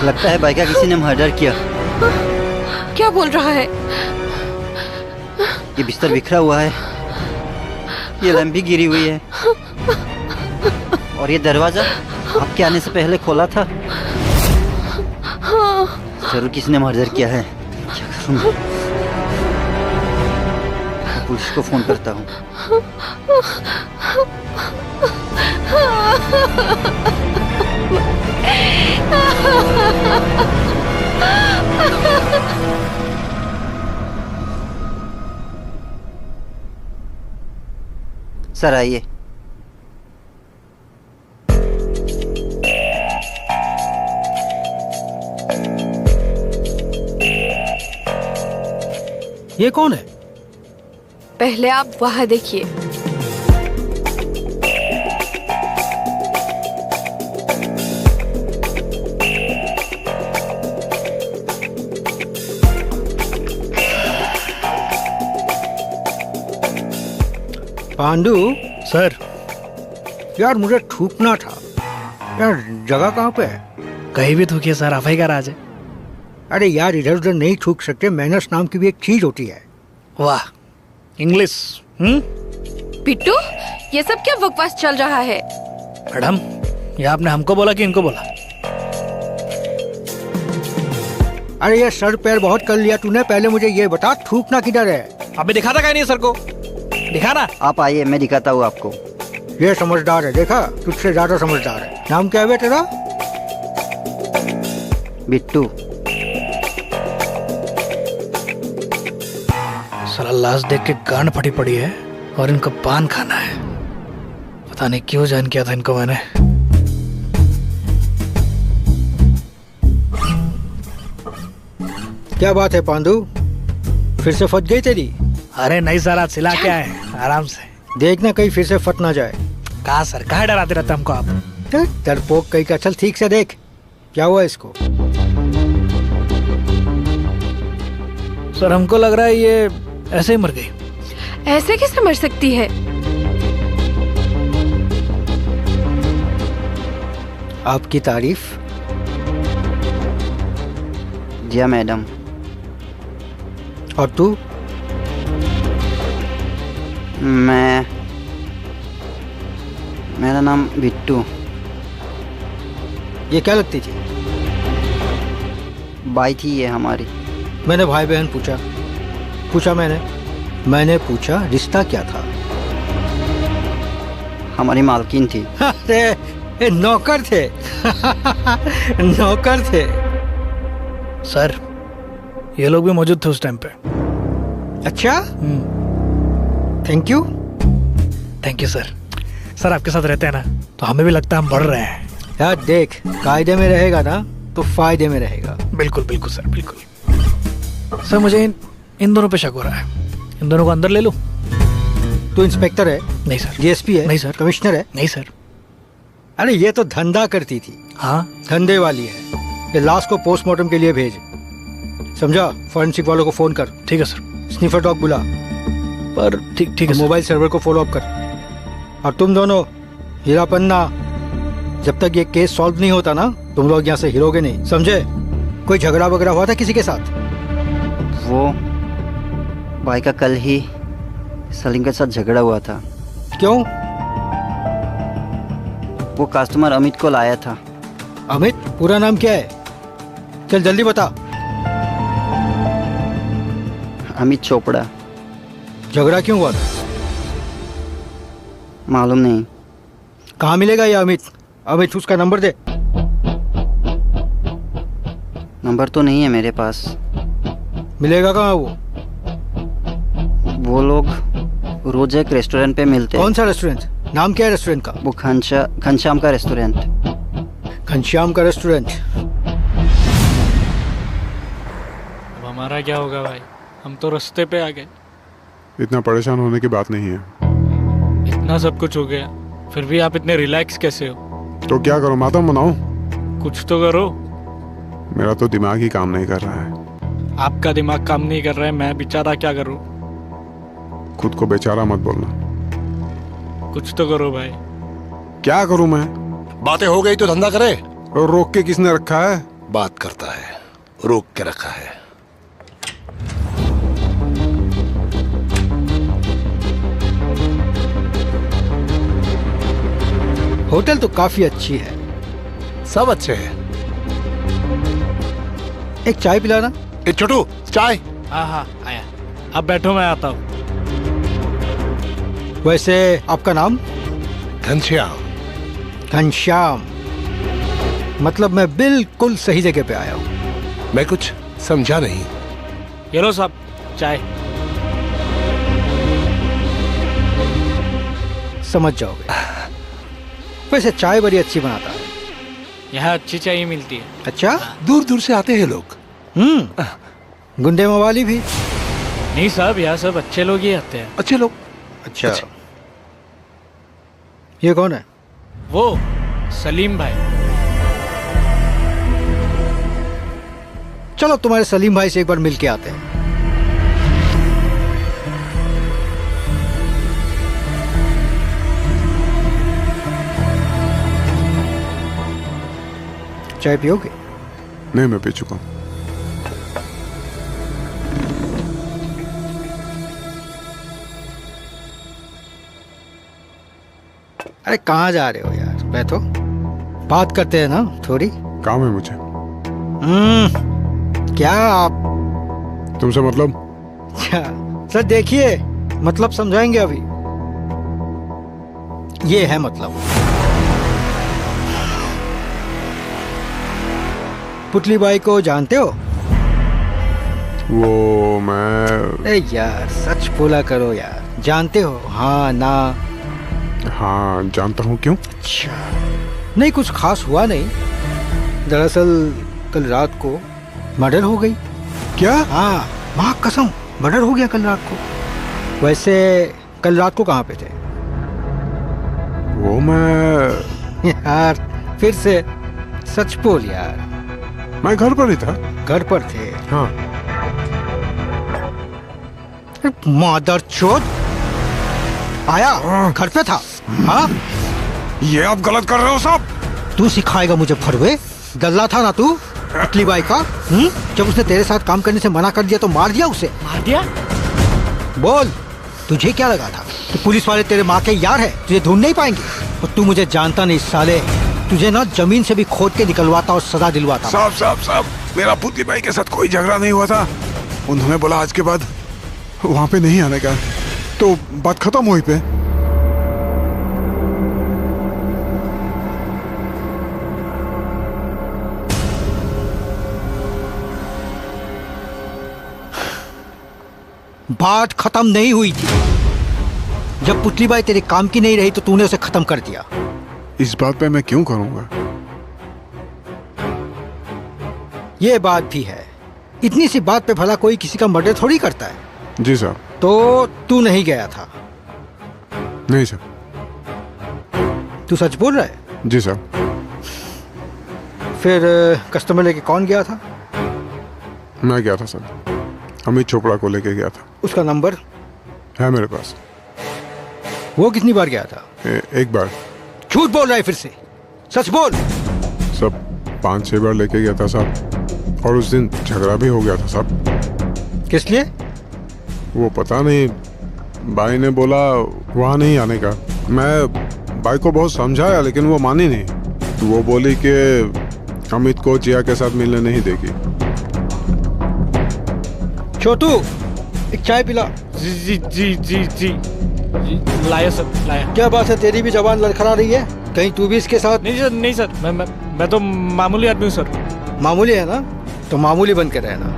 लगता है भाई का किसी ने मर्डर किया। क्या बोल रहा है? ये बिस्तर बिखरा हुआ है, ये लैंप भी गिरी हुई है, और ये दरवाजा आपके आने से पहले खोला था। जरूर किसी ने मर्डर किया है। क्या करूं मैं? पुलिस को फोन करता हूँ। सर आइए। ये कौन है? पहले आप वहां देखिए। पांडु सर यार, मुझे थूकना था यार। जगह कहाँ पे है? कहीं भी थूकिए सर, आप ही का राज है। अरे यार, इधर उधर नहीं थूक सकते। मैनर्स नाम की भी एक चीज होती है। वाह, इंग्लिश। बिट्टू, ये सब क्या बकवास चल रहा है? मैडम, ये आपने हमको बोला कि इनको बोला? अरे ये सर पैर बहुत कर लिया तूने। पहले मुझे ये बता, थूकना किधर है? अबे दिखा था क्या नहीं सर को? दिखा ना। आप आइए, मैं दिखाता हूँ आपको। ये समझदार है, देखा? तुझसे ज्यादा समझदार है। नाम क्या है तेरा? बिट्टू। साला लाश देख के गांड फटी पड़ी है और इनको पान खाना है। पता नहीं क्यों ज्वाइन किया था इनको मैंने। क्या बात है पांडु, फिर से फट गई तेरी? अरे नहीं सर, आज सिला क्या है, आराम से देखना कहीं फिर से फट ना जाए। कहा सर, कहा डराते रहते हमको आप? डरपोक कहीं का। चल ठीक से देख, क्या हुआ इसको? सर हमको लग रहा है ये ऐसे ही मर गई। ऐसे कैसे मर सकती है? आपकी तारीफ। जी हाँ मैडम। और तू? मेरा नाम बिट्टू। ये क्या लगती थी? बाई थी ये हमारी। मैंने भाई बहन पूछा मैंने पूछा रिश्ता क्या था? हमारी मालकिन थी। अरे नौकर थे। नौकर थे। सर ये लोग भी मौजूद थे उस टाइम पे। अच्छा, thank you. Thank you sir. Sir आपके साथ रहते हैं ना तो हमें भी लगता है हम बढ़ रहे हैं। यार देख, कायदे में रहेगा ना तो फायदे में रहेगा। बिल्कुल बिल्कुल सर, बिल्कुल। सर मुझे इन दोनों पे शक हो रहा है। इन दोनों को अंदर ले लो। तू इंस्पेक्टर है? नहीं सर। डीएसपी है? नहीं सर। कमिश्नर है? नहीं सर। अरे ये तो धंधा करती थी। हाँ, धंधे वाली है। ये लाश को पोस्टमार्टम के लिए भेज। समझा? फॉरेंसिक वालों को फोन कर। ठीक है सर। स्निफर डॉग बुला। पर ठीक है। मोबाइल सर्वर को फॉलो अप कर। और तुम दोनों हीरा पन्ना, जब तक ये केस सॉल्व नहीं होता ना तुम लोग यहाँ से हिलोगे नहीं, समझे? कोई झगड़ा वगैरह हुआ था किसी के साथ? वो भाई का कल ही सलीम के साथ झगड़ा हुआ था। क्यों? वो कस्टमर अमित को लाया था। अमित? पूरा नाम क्या है? चल जल्दी बता। अमित चोपड़ा। झगड़ा क्यों हुआ था? मालूम नहीं। कहाँ मिलेगा ये अमित? अमित, उसका नंबर दे। नंबर तो नहीं है मेरे पास। मिलेगा कहाँ वो? वो लोग रोज एक रेस्टोरेंट पे मिलते हैं। कौन सा रेस्टोरेंट? नाम क्या है रेस्टोरेंट का? वो घनश्याम का रेस्टोरेंट। घनश्याम का रेस्टोरेंट। अब हमारा क्या होगा भाई? हम तो रास्ते पे आ गए। इतना परेशान होने की बात नहीं है। इतना सब कुछ हो गया फिर भी आप इतने रिलैक्स कैसे हो? तो क्या करो, मातम मनाऊं? कुछ तो करो। मेरा तो दिमाग ही काम नहीं कर रहा है। आपका दिमाग काम नहीं कर रहा है, मैं बेचारा क्या करूं? खुद को बेचारा मत बोलना। कुछ तो करो भाई। क्या करूं मैं? बातें हो गई तो धंधा करे। और रोक के किसने रखा है? बात करता है, रोक के रखा है। होटल तो काफी अच्छी है। सब अच्छे हैं। एक चाय पिलाना। एक छोटू चाय। हाँ आया। अब बैठो, मैं आता हूँ। वैसे आपका नाम? घनश्याम। घनश्याम, मतलब मैं बिल्कुल सही जगह पे आया हूँ। मैं कुछ समझा नहीं। ये लो साहब चाय। समझ जाओगे। वैसे चाय बड़ी अच्छी बनाता है। यहाँ अच्छी चाय मिलती है। अच्छा, दूर दूर से आते हैं लोग। गुंडे मवाली भी? नहीं साहब, यहाँ सब अच्छे लोग ही आते हैं। अच्छे लोग? अच्छा। ये कौन है? वो सलीम भाई। चलो तुम्हारे सलीम भाई से एक बार मिल के आते हैं। चाय पियोगे? नहीं, मैं पी चुका हूँ। अरे कहाँ जा रहे हो यार? बैठो, बात करते हैं ना थोड़ी। काम है मुझे। क्या आप? तुमसे मतलब? अच्छा सर, देखिए मतलब समझाएंगे अभी। ये है मतलब। पुतली बाई को जानते हो? वो मैं... अरे यार सच बोला करो यार। जानते हो? हाँ ना? हाँ जानता हूँ। क्यों? अच्छा, नहीं कुछ खास हुआ नहीं। दरअसल कल रात को मर्डर हो गई। क्या? हाँ, माँ कसम, मर्डर हो गया कल रात को। वैसे कल रात को कहाँ पे थे? वो मैं... यार फिर से सच बोल यार। मैं घर पर ही था। घर पर थे? हाँ। मादरचोद आया, घर पे था। हाँ, ये आप गलत कर रहे हो साहब। तू सिखाएगा मुझे फरवे? गल्ला था ना तू पुतली बाई का? जब उसने तेरे साथ काम करने से मना कर दिया तो मार दिया उसे? मार दिया? बोल, तुझे क्या लगा था कि पुलिस वाले तेरे माँ के यार है, तुझे ढूंढ नहीं पाएंगे? और तू मुझे जानता नहीं साले, तुझे ना जमीन से भी खोद के निकलवाता और सजा दिलवाता। साहब, मेरा पुतली भाई के साथ कोई झगड़ा नहीं हुआ था। उन्होंने बोला आज के बाद वहां पे नहीं आने का, तो बात खत्म हुई पे। बात खत्म नहीं हुई थी। जब पुतली बाई तेरे काम की नहीं रही तो तूने उसे खत्म कर दिया। इस बात पे मैं क्यों करूंगा? ये बात भी है, इतनी सी बात पे भला कोई किसी का मर्डर थोड़ी करता है। जी साहब। तो तू नहीं गया था? नहीं सर। तू सच बोल रहा है? जी साहब। फिर कस्टमर लेके कौन गया था? मैं गया था सर, अमित चोपड़ा को लेके गया था। उसका नंबर है मेरे पास। वो कितनी बार गया था? एक बार। झूठ बोल रहा है फिर से, सच बोल। सब 5-6 बार लेके गया था साहब, और उस दिन झगड़ा भी हो गया था साहब। किस लिए? वो पता नहीं, भाई ने बोला वहाँ नहीं आने का। मैं भाई को बहुत समझाया लेकिन वो मानी नहीं। तो वो बोली कि अमित को जिया के साथ मिलने नहीं देगी। छोटू, एक चाय पिला। जी जी जी जी जी लाया सर, लाया। क्या बात है, तेरी भी जबान लड़खड़ा रही है? कहीं तू भी इसके साथ? नहीं सर, मैं तो मामूली आदमी हूँ सर। मामूली है ना, तो मामूली बन के रहना।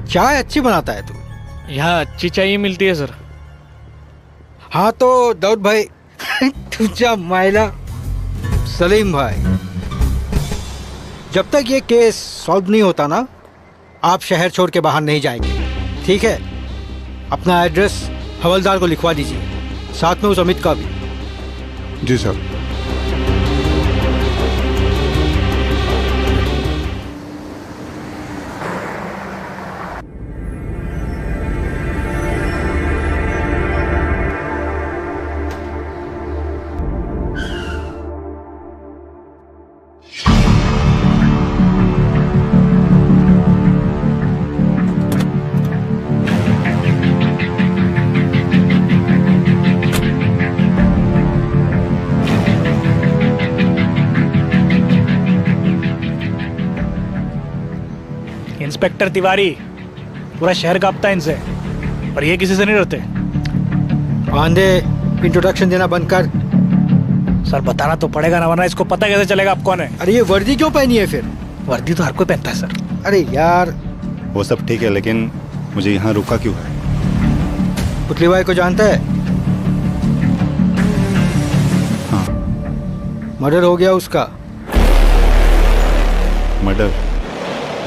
चाय अच्छी बनाता है तू। यहाँ अच्छी चाय ही मिलती है सर। हाँ तो दाऊद भाई तुझा मायला सलीम भाई, जब तक ये केस सॉल्व नहीं होता ना, आप शहर छोड़ के बाहर नहीं जाएंगे, ठीक है? अपना एड्रेस हवलदार को लिखवा दीजिए, साथ में उस अमित का भी। जी सर। इंस्पेक्टर तिवारी, पूरा शहर कांपता है इनसे, पर ये किसी से नहीं डरते। पांडे, इंट्रोडक्शन देना बंद कर। सर बताना तो पड़ेगा ना, वरना इसको पता कैसे चलेगा आप कौन है? अरे ये वर्दी क्यों पहनी है फिर? वर्दी तो हर कोई पहनता है सर। अरे यार, वो सब ठीक है, लेकिन मुझे यहाँ रुका क्यों है? पुतली बाई को जानता है? हाँ। मर्डर हो गया उसका।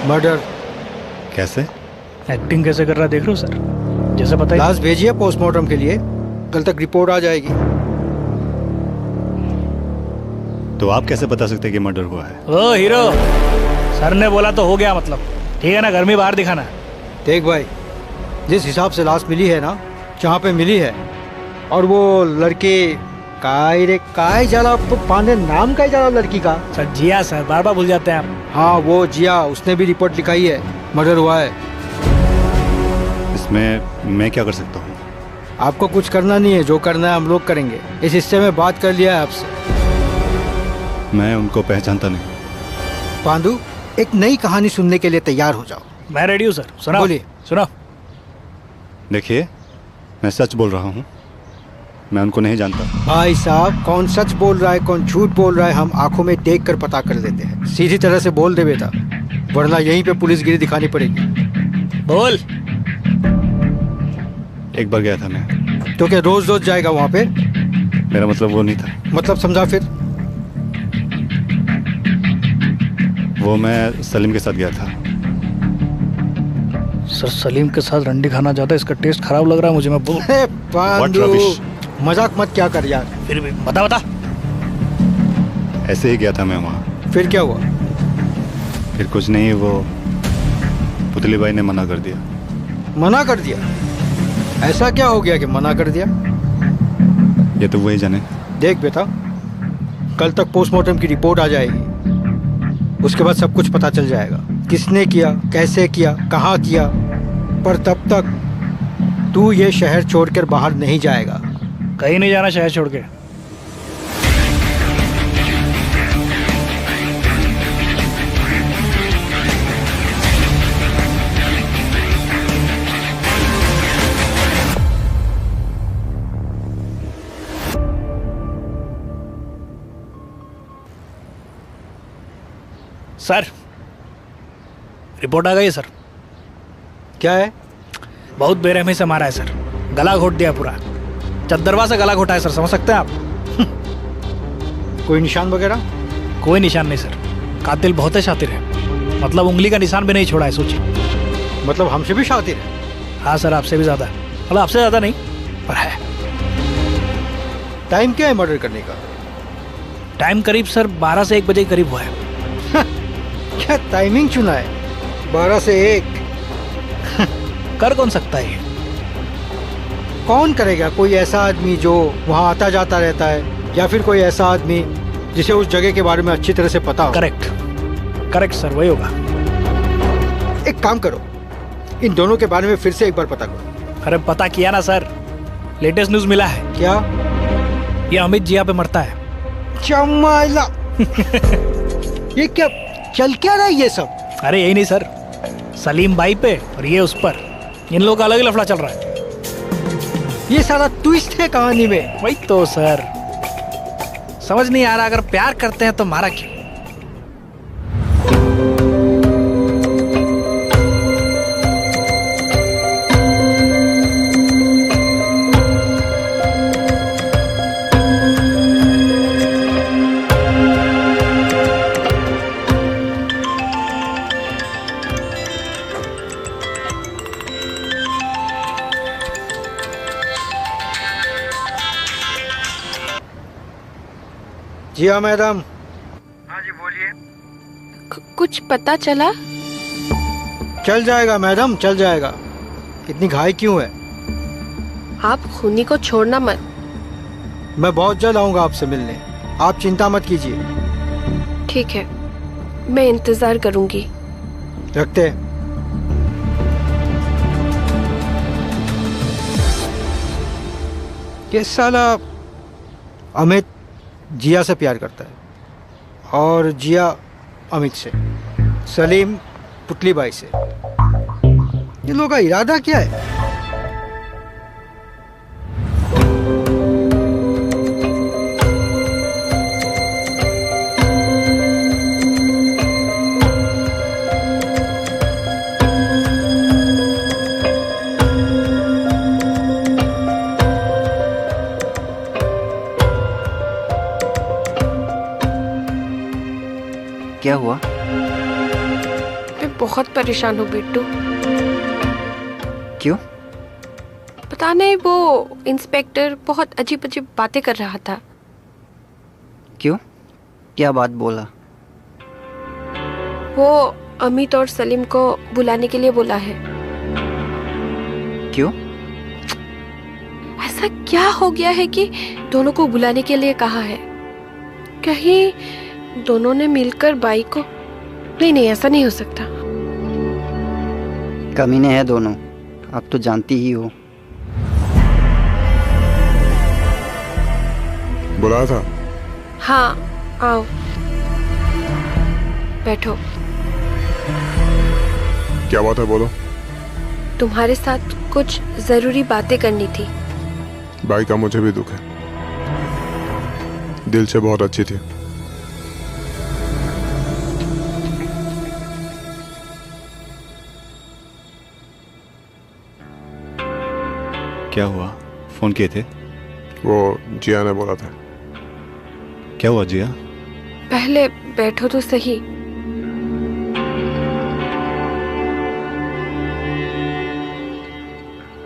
मर्डर कैसे? एक्टिंग कैसे कर रहा है देख रहे हो सर? जैसे पता ही। लाश भेजिए पोस्टमार्टम के लिए, कल तक रिपोर्ट आ जाएगी। तो आप कैसे बता सकते हैं कि मर्डर हुआ है? ओ हीरो, सर ने बोला तो हो गया मतलब, ठीक है ना? गर्मी बाहर दिखाना। देख भाई, जिस हिसाब से लाश मिली है ना, जहाँ पे मिली है, और वो लड़के काय जाला पांडे, नाम का ही जाला लड़की का। सर जिया सर, बार बार भूल जाते हैं आप। हाँ वो जिया, उसने भी रिपोर्ट लिखाई है, मर्डर हुआ है। इसमें मैं क्या कर सकता हूँ? आपको कुछ करना नहीं है, जो करना है हम लोग करेंगे। इस हिस्से में बात कर लिया है आपसे। मैं उनको पहचानता नहीं। पांडू, एक नई कहानी सुनने के लिए तैयार हो जाओ। मैं रेडी हूँ सर, सुनाओ। बोलिए। सुनाओ। देखिए, मैं सच बोल रहा हूँ, मैं उनको नहीं जानता। भाई साहब, कौन सच बोल रहा है कौन झूठ बोल रहा है हम आंखों में देख कर पता कर देते हैं। सीधी तरह से बोल दे बेटा, वरना यहीं पे पुलिसगिरी दिखानी पड़ेगी। बोल। एक बार गया था मैं। तो क्या रोज रोज जाएगा वहाँ पे? मेरा मतलब वो नहीं था। मतलब समझा फिर? वो मैं सलीम के साथ गया था। सर सलीम के साथ रंडी खाना ज्यादा, इसका टेस्ट खराब लग रहा है मुझे। मैं बोल। पांडू, मजाक मत क्या कर यार। फिर भी बता। ऐसे ही गया था मैं वहाँ। फिर क्या हुआ? फिर कुछ नहीं, वो पुतली बाई ने मना कर दिया। मना कर दिया? ऐसा क्या हो गया कि मना कर दिया? ये तो वही जाने। देख बेटा, कल तक पोस्टमार्टम की रिपोर्ट आ जाएगी, उसके बाद सब कुछ पता चल जाएगा, किसने किया, कैसे किया, कहाँ किया। पर तब तक तू ये शहर छोड़कर बाहर नहीं जाएगा। कहीं नहीं जाना शहर छोड़ के। सर, रिपोर्ट आ गई है सर। क्या है? बहुत बेरहमी से मारा है सर, गला घोट दिया पूरा, चद्दरवा से गला घोटा है सर, समझ सकते हैं आप। कोई निशान वगैरह? कोई निशान नहीं सर, कातिल बहुत ही शातिर है, मतलब उंगली का निशान भी नहीं छोड़ा है, सोचिए। मतलब हमसे भी शातिर है? हाँ सर, आपसे भी ज़्यादा, मतलब आपसे ज़्यादा नहीं पर है। टाइम क्या है मर्डर करने का? टाइम करीब सर 12 से 1 बजे के करीब हुआ है। क्या टाइमिंग चुना है? 12 से 1? कर कौन सकता है ये? कौन करेगा? कोई ऐसा आदमी जो वहाँ आता जाता रहता है, या फिर कोई ऐसा आदमी जिसे उस जगह के बारे में अच्छी तरह से पता हो? करेक्ट सर, वही होगा। एक काम करो, इन दोनों के बारे में फिर से एक बार पता करो। अरे पता किया ना सर, लेटेस्ट न्यूज़ मिला है। क्या? ये अमित जिया पे मरता है। चमाइला। ये क्या चल क्या रहा है ये सब? अरे यही नहीं सर, सलीम बाई पे और ये उस पर, इन लोगों का अलग ही लफड़ा चल रहा है। ये सारा ट्विस्ट है कहानी में। वही तो सर, समझ नहीं आ रहा, अगर प्यार करते हैं तो मारा क्यों? जी हाँ मैडम। हाँ जी बोलिए। कुछ पता चला? चल जाएगा मैडम, चल जाएगा। इतनी घाई क्यों है? आप खूनी को छोड़ना मत। मैं बहुत जल्द आऊंगा आपसे मिलने, आप चिंता मत कीजिए। ठीक है, मैं इंतजार करूंगी। रखते हैं। ये साला अमित जिया से प्यार करता है और जिया अमित से, सलीम पुतली बाई से। ये लोगों का इरादा क्या है? क्या हुआ? मैं बहुत परेशान हूँ बिट्टू। क्यों? पता नहीं, वो इंस्पेक्टर बहुत अजीब अजीब बातें कर रहा था। क्यों? क्या बात बोला? वो अमित और सलीम को बुलाने के लिए बोला है। क्यों? ऐसा क्या हो गया है कि दोनों को बुलाने के लिए कहा है? कहीं दोनों ने मिलकर बाई को... नहीं, ऐसा नहीं हो सकता। कमीने हैं दोनों, आप तो जानती ही हो। बुलाया था? हाँ, आओ बैठो। क्या बात है, बोलो। तुम्हारे साथ कुछ जरूरी बातें करनी थी। भाई का मुझे भी दुख है, दिल से बहुत अच्छी थी। क्या हुआ? फोन किए थे? वो जिया ने बोला था। क्या हुआ जिया? पहले बैठो तो सही।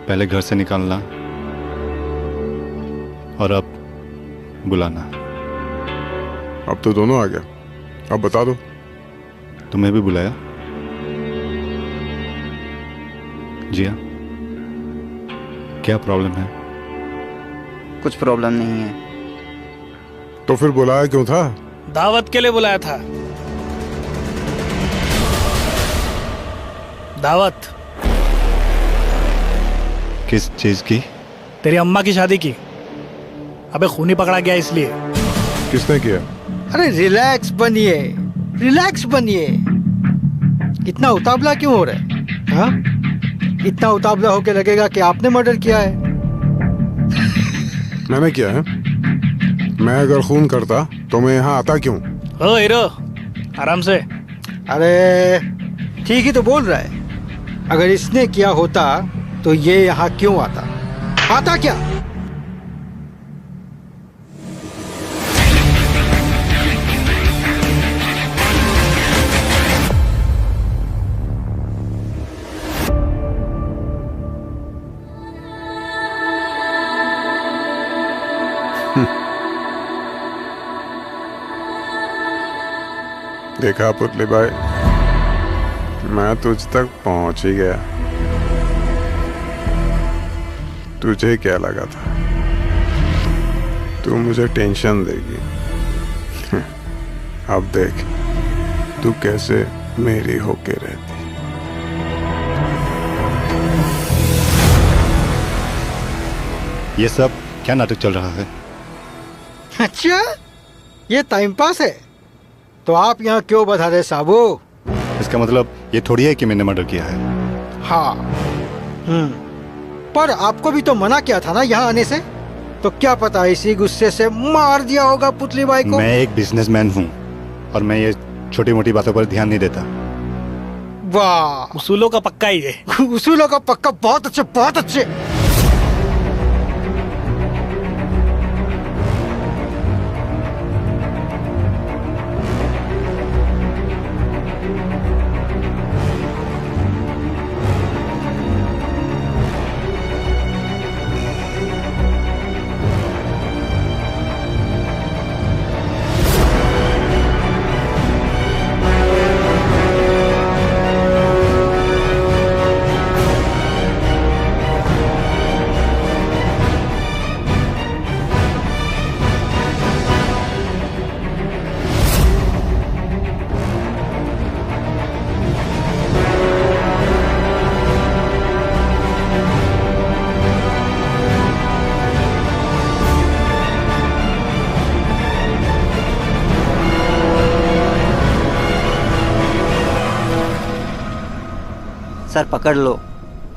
पहले घर से निकालना और अब बुलाना। अब तो दोनों आ गया, अब बता दो। तुम्हें भी बुलाया? जिया, क्या प्रॉब्लम है? कुछ प्रॉब्लम नहीं है। तो फिर बुलाया क्यों था? दावत के लिए बुलाया था। दावत किस चीज की? तेरी अम्मा की शादी की। अबे खूनी पकड़ा गया इसलिए। किसने किया? अरे रिलैक्स बनिए, रिलैक्स बनिए। इतना उतावला क्यों हो रहा है? हाँ, इतना उतावला होके लगेगा कि आपने मर्डर किया है। मैंने किया है? मैं अगर खून करता तो मैं यहाँ आता क्यों? ओ हीरो, आराम से। अरे ठीक ही तो बोल रहा है। अगर इसने किया होता तो ये यहाँ क्यों आता? आता क्या? देखा पुतली भाई, मैं तुझ तक पहुंच ही गया। तुझे क्या लगा था तू मुझे टेंशन देगी? अब देख तू कैसे मेरी होके रहती। ये सब क्या नाटक चल रहा है? अच्छा, ये टाइम पास है? तो आप यहाँ क्यों बता रहे साबू? इसका मतलब ये थोड़ी है कि मैंने मर्डर किया है। हाँ, पर आपको भी तो मना किया था ना यहाँ आने से। तो क्या पता इसी गुस्से से मार दिया होगा पुतली बाई को। मैं एक बिजनेसमैन हूँ और मैं ये छोटी मोटी बातों पर ध्यान नहीं देता। वाह, उसूलों का पक्का ही है। उसूलों का पक्का। बहुत अच्छे, बहुत अच्छे। सर पकड़ लो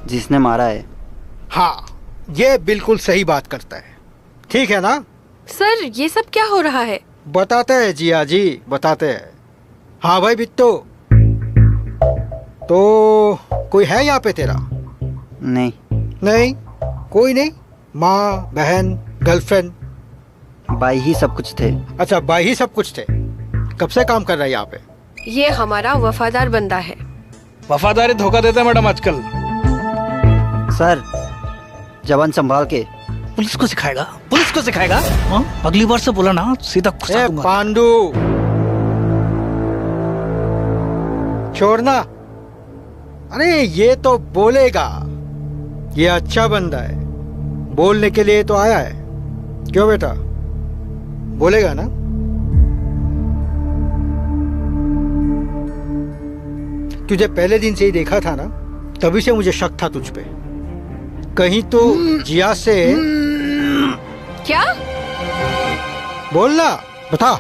जिसने मारा है। हाँ, ये बिल्कुल सही बात करता है। ठीक है ना? सर ये सब क्या हो रहा है? बताते हैं जिया जी, बताते हैं। हाँ भाई बिट्टू, तो कोई है यहाँ पे तेरा? नहीं। नहीं, कोई नहीं? माँ, बहन, गर्लफ्रेंड? भाई ही सब कुछ थे। अच्छा, भाई ही सब कुछ थे। कब से काम कर रहा है यहाँ पे? ये हमारा वफादार बंदा है। वफादारी धोखा देता है मैडम आजकल। सर जवान संभाल के। पुलिस को सिखाएगा, पुलिस को सिखाएगा। अगली बार से बोला ना सीधा घुसा दूंगा। पांडू, छोड़ना। अरे ये तो बोलेगा, ये अच्छा बंदा है, बोलने के लिए तो आया है। क्यों बेटा, बोलेगा ना? तुझे पहले दिन से ही देखा था ना, तभी से मुझे शक था तुझ पे। कहीं तो जिया से। क्या? बोलना, बता।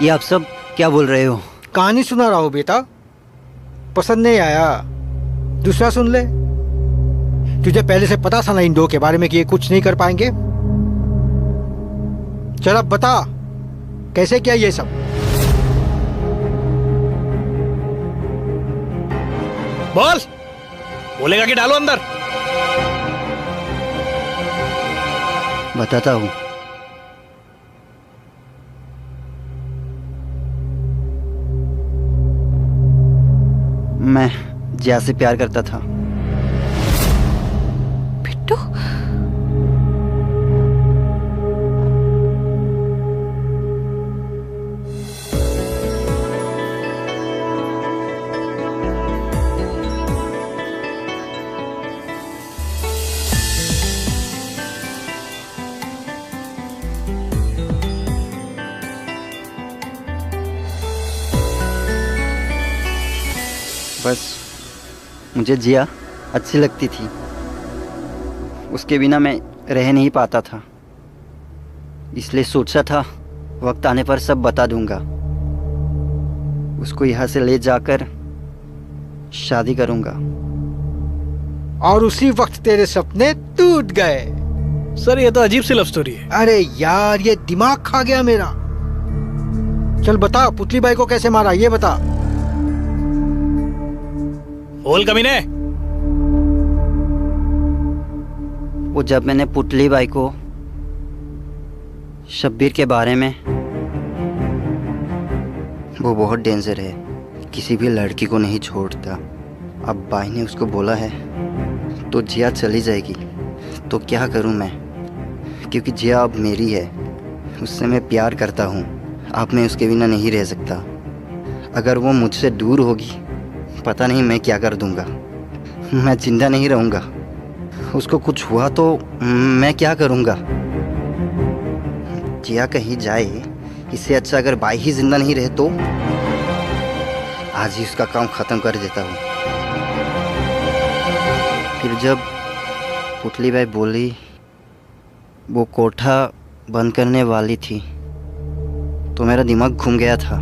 ये आप सब क्या बोल रहे हो? कहानी सुना रहा हूँ बेटा। पसंद नहीं आया, दूसरा सुन ले। तुझे पहले से पता था ना इन दो के बारे में कि ये कुछ नहीं कर पाएंगे। चल अब बता, कैसे किया ये सब? बोल, बोलेगा कि डालो अंदर? बताता हूँ। मैं जिया से प्यार करता था। बिट्टू, बस मुझे जिया अच्छी लगती थी, उसके बिना मैं रह नहीं पाता था, इसलिए सोचा था वक्त आने पर सब बता दूंगा। उसको यहाँ से ले जाकर शादी करूंगा। और उसी वक्त तेरे सपने टूट गए। सर ये तो अजीब सी लव स्टोरी है। अरे यार ये दिमाग खा गया मेरा। चल बता पुतली बाई को कैसे मारा, ये बता। बोल कमीने। वो जब मैंने पुतली बाई को शब्बीर के बारे में, वो बहुत डेंजर है, किसी भी लड़की को नहीं छोड़ता। अब बाई ने उसको बोला है तो जिया चली जाएगी, तो क्या करूं मैं, क्योंकि जिया अब मेरी है, उससे मैं प्यार करता हूं। अब मैं उसके बिना नहीं रह सकता। अगर वो मुझसे दूर होगी पता नहीं मैं क्या कर दूंगा, मैं जिंदा नहीं रहूंगा। उसको कुछ हुआ तो मैं क्या करूंगा। जिया कहीं जाए, इससे अच्छा अगर बाई ही जिंदा नहीं रहे तो आज ही उसका काम खत्म कर देता हूँ। फिर जब पुतली बाई बोली वो कोठा बंद करने वाली थी तो मेरा दिमाग घूम गया था।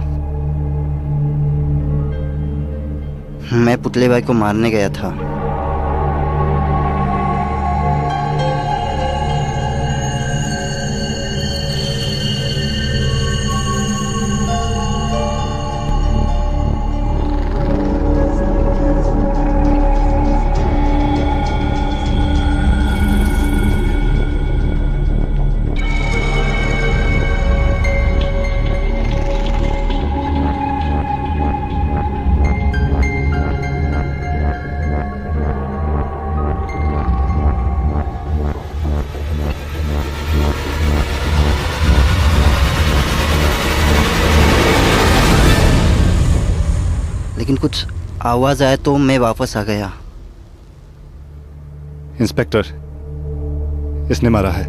मैं पुतली बाई को मारने गया था। लेकिन कुछ आवाज आया तो मैं वापस आ गया। इंस्पेक्टर, इसने मारा है।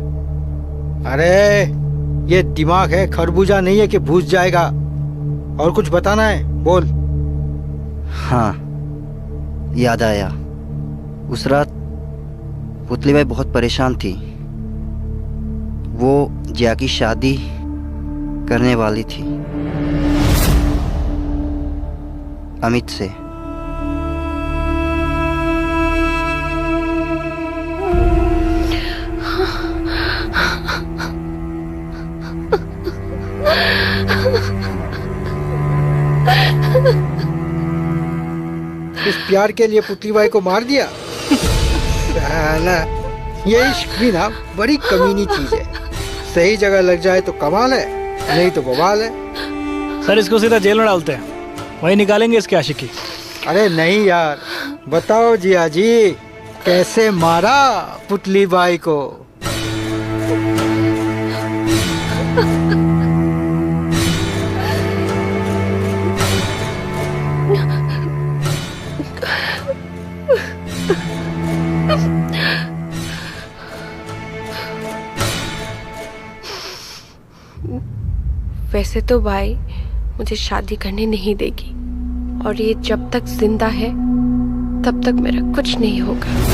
अरे ये दिमाग है, खरबूजा नहीं है कि भूस जाएगा। और कुछ बताना है, बोल। हाँ, याद आया। उस रात पुतली बाई बहुत परेशान थी। वो जिया की शादी करने वाली थी अमित से। इस प्यार के लिए पुतली बाई को मार दिया। साला, ये इश्क भी ना बड़ी कमीनी चीज है। सही जगह लग जाए तो कमाल है, नहीं तो बवाल है। सर इसको सीधा जेल में डालते हैं, वही निकालेंगे इसके आशिकी। अरे नहीं यार, बताओ जिया जी कैसे मारा पुतली बाई को। वैसे तो भाई मुझे शादी करने नहीं देगी, और ये जब तक जिंदा है तब तक मेरा कुछ नहीं होगा।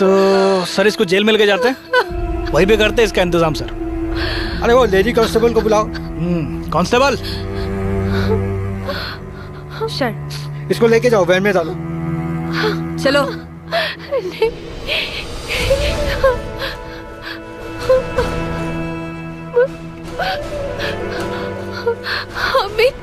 तो सर इसको जेल में लेके जाते हैं, वहीं पे करते हैं इसका इंतजाम सर। अरे वो लेडी कांस्टेबल को बुलाओ। कांस्टेबल सर इसको लेके जाओ, वैन में डालो। चलो। अमित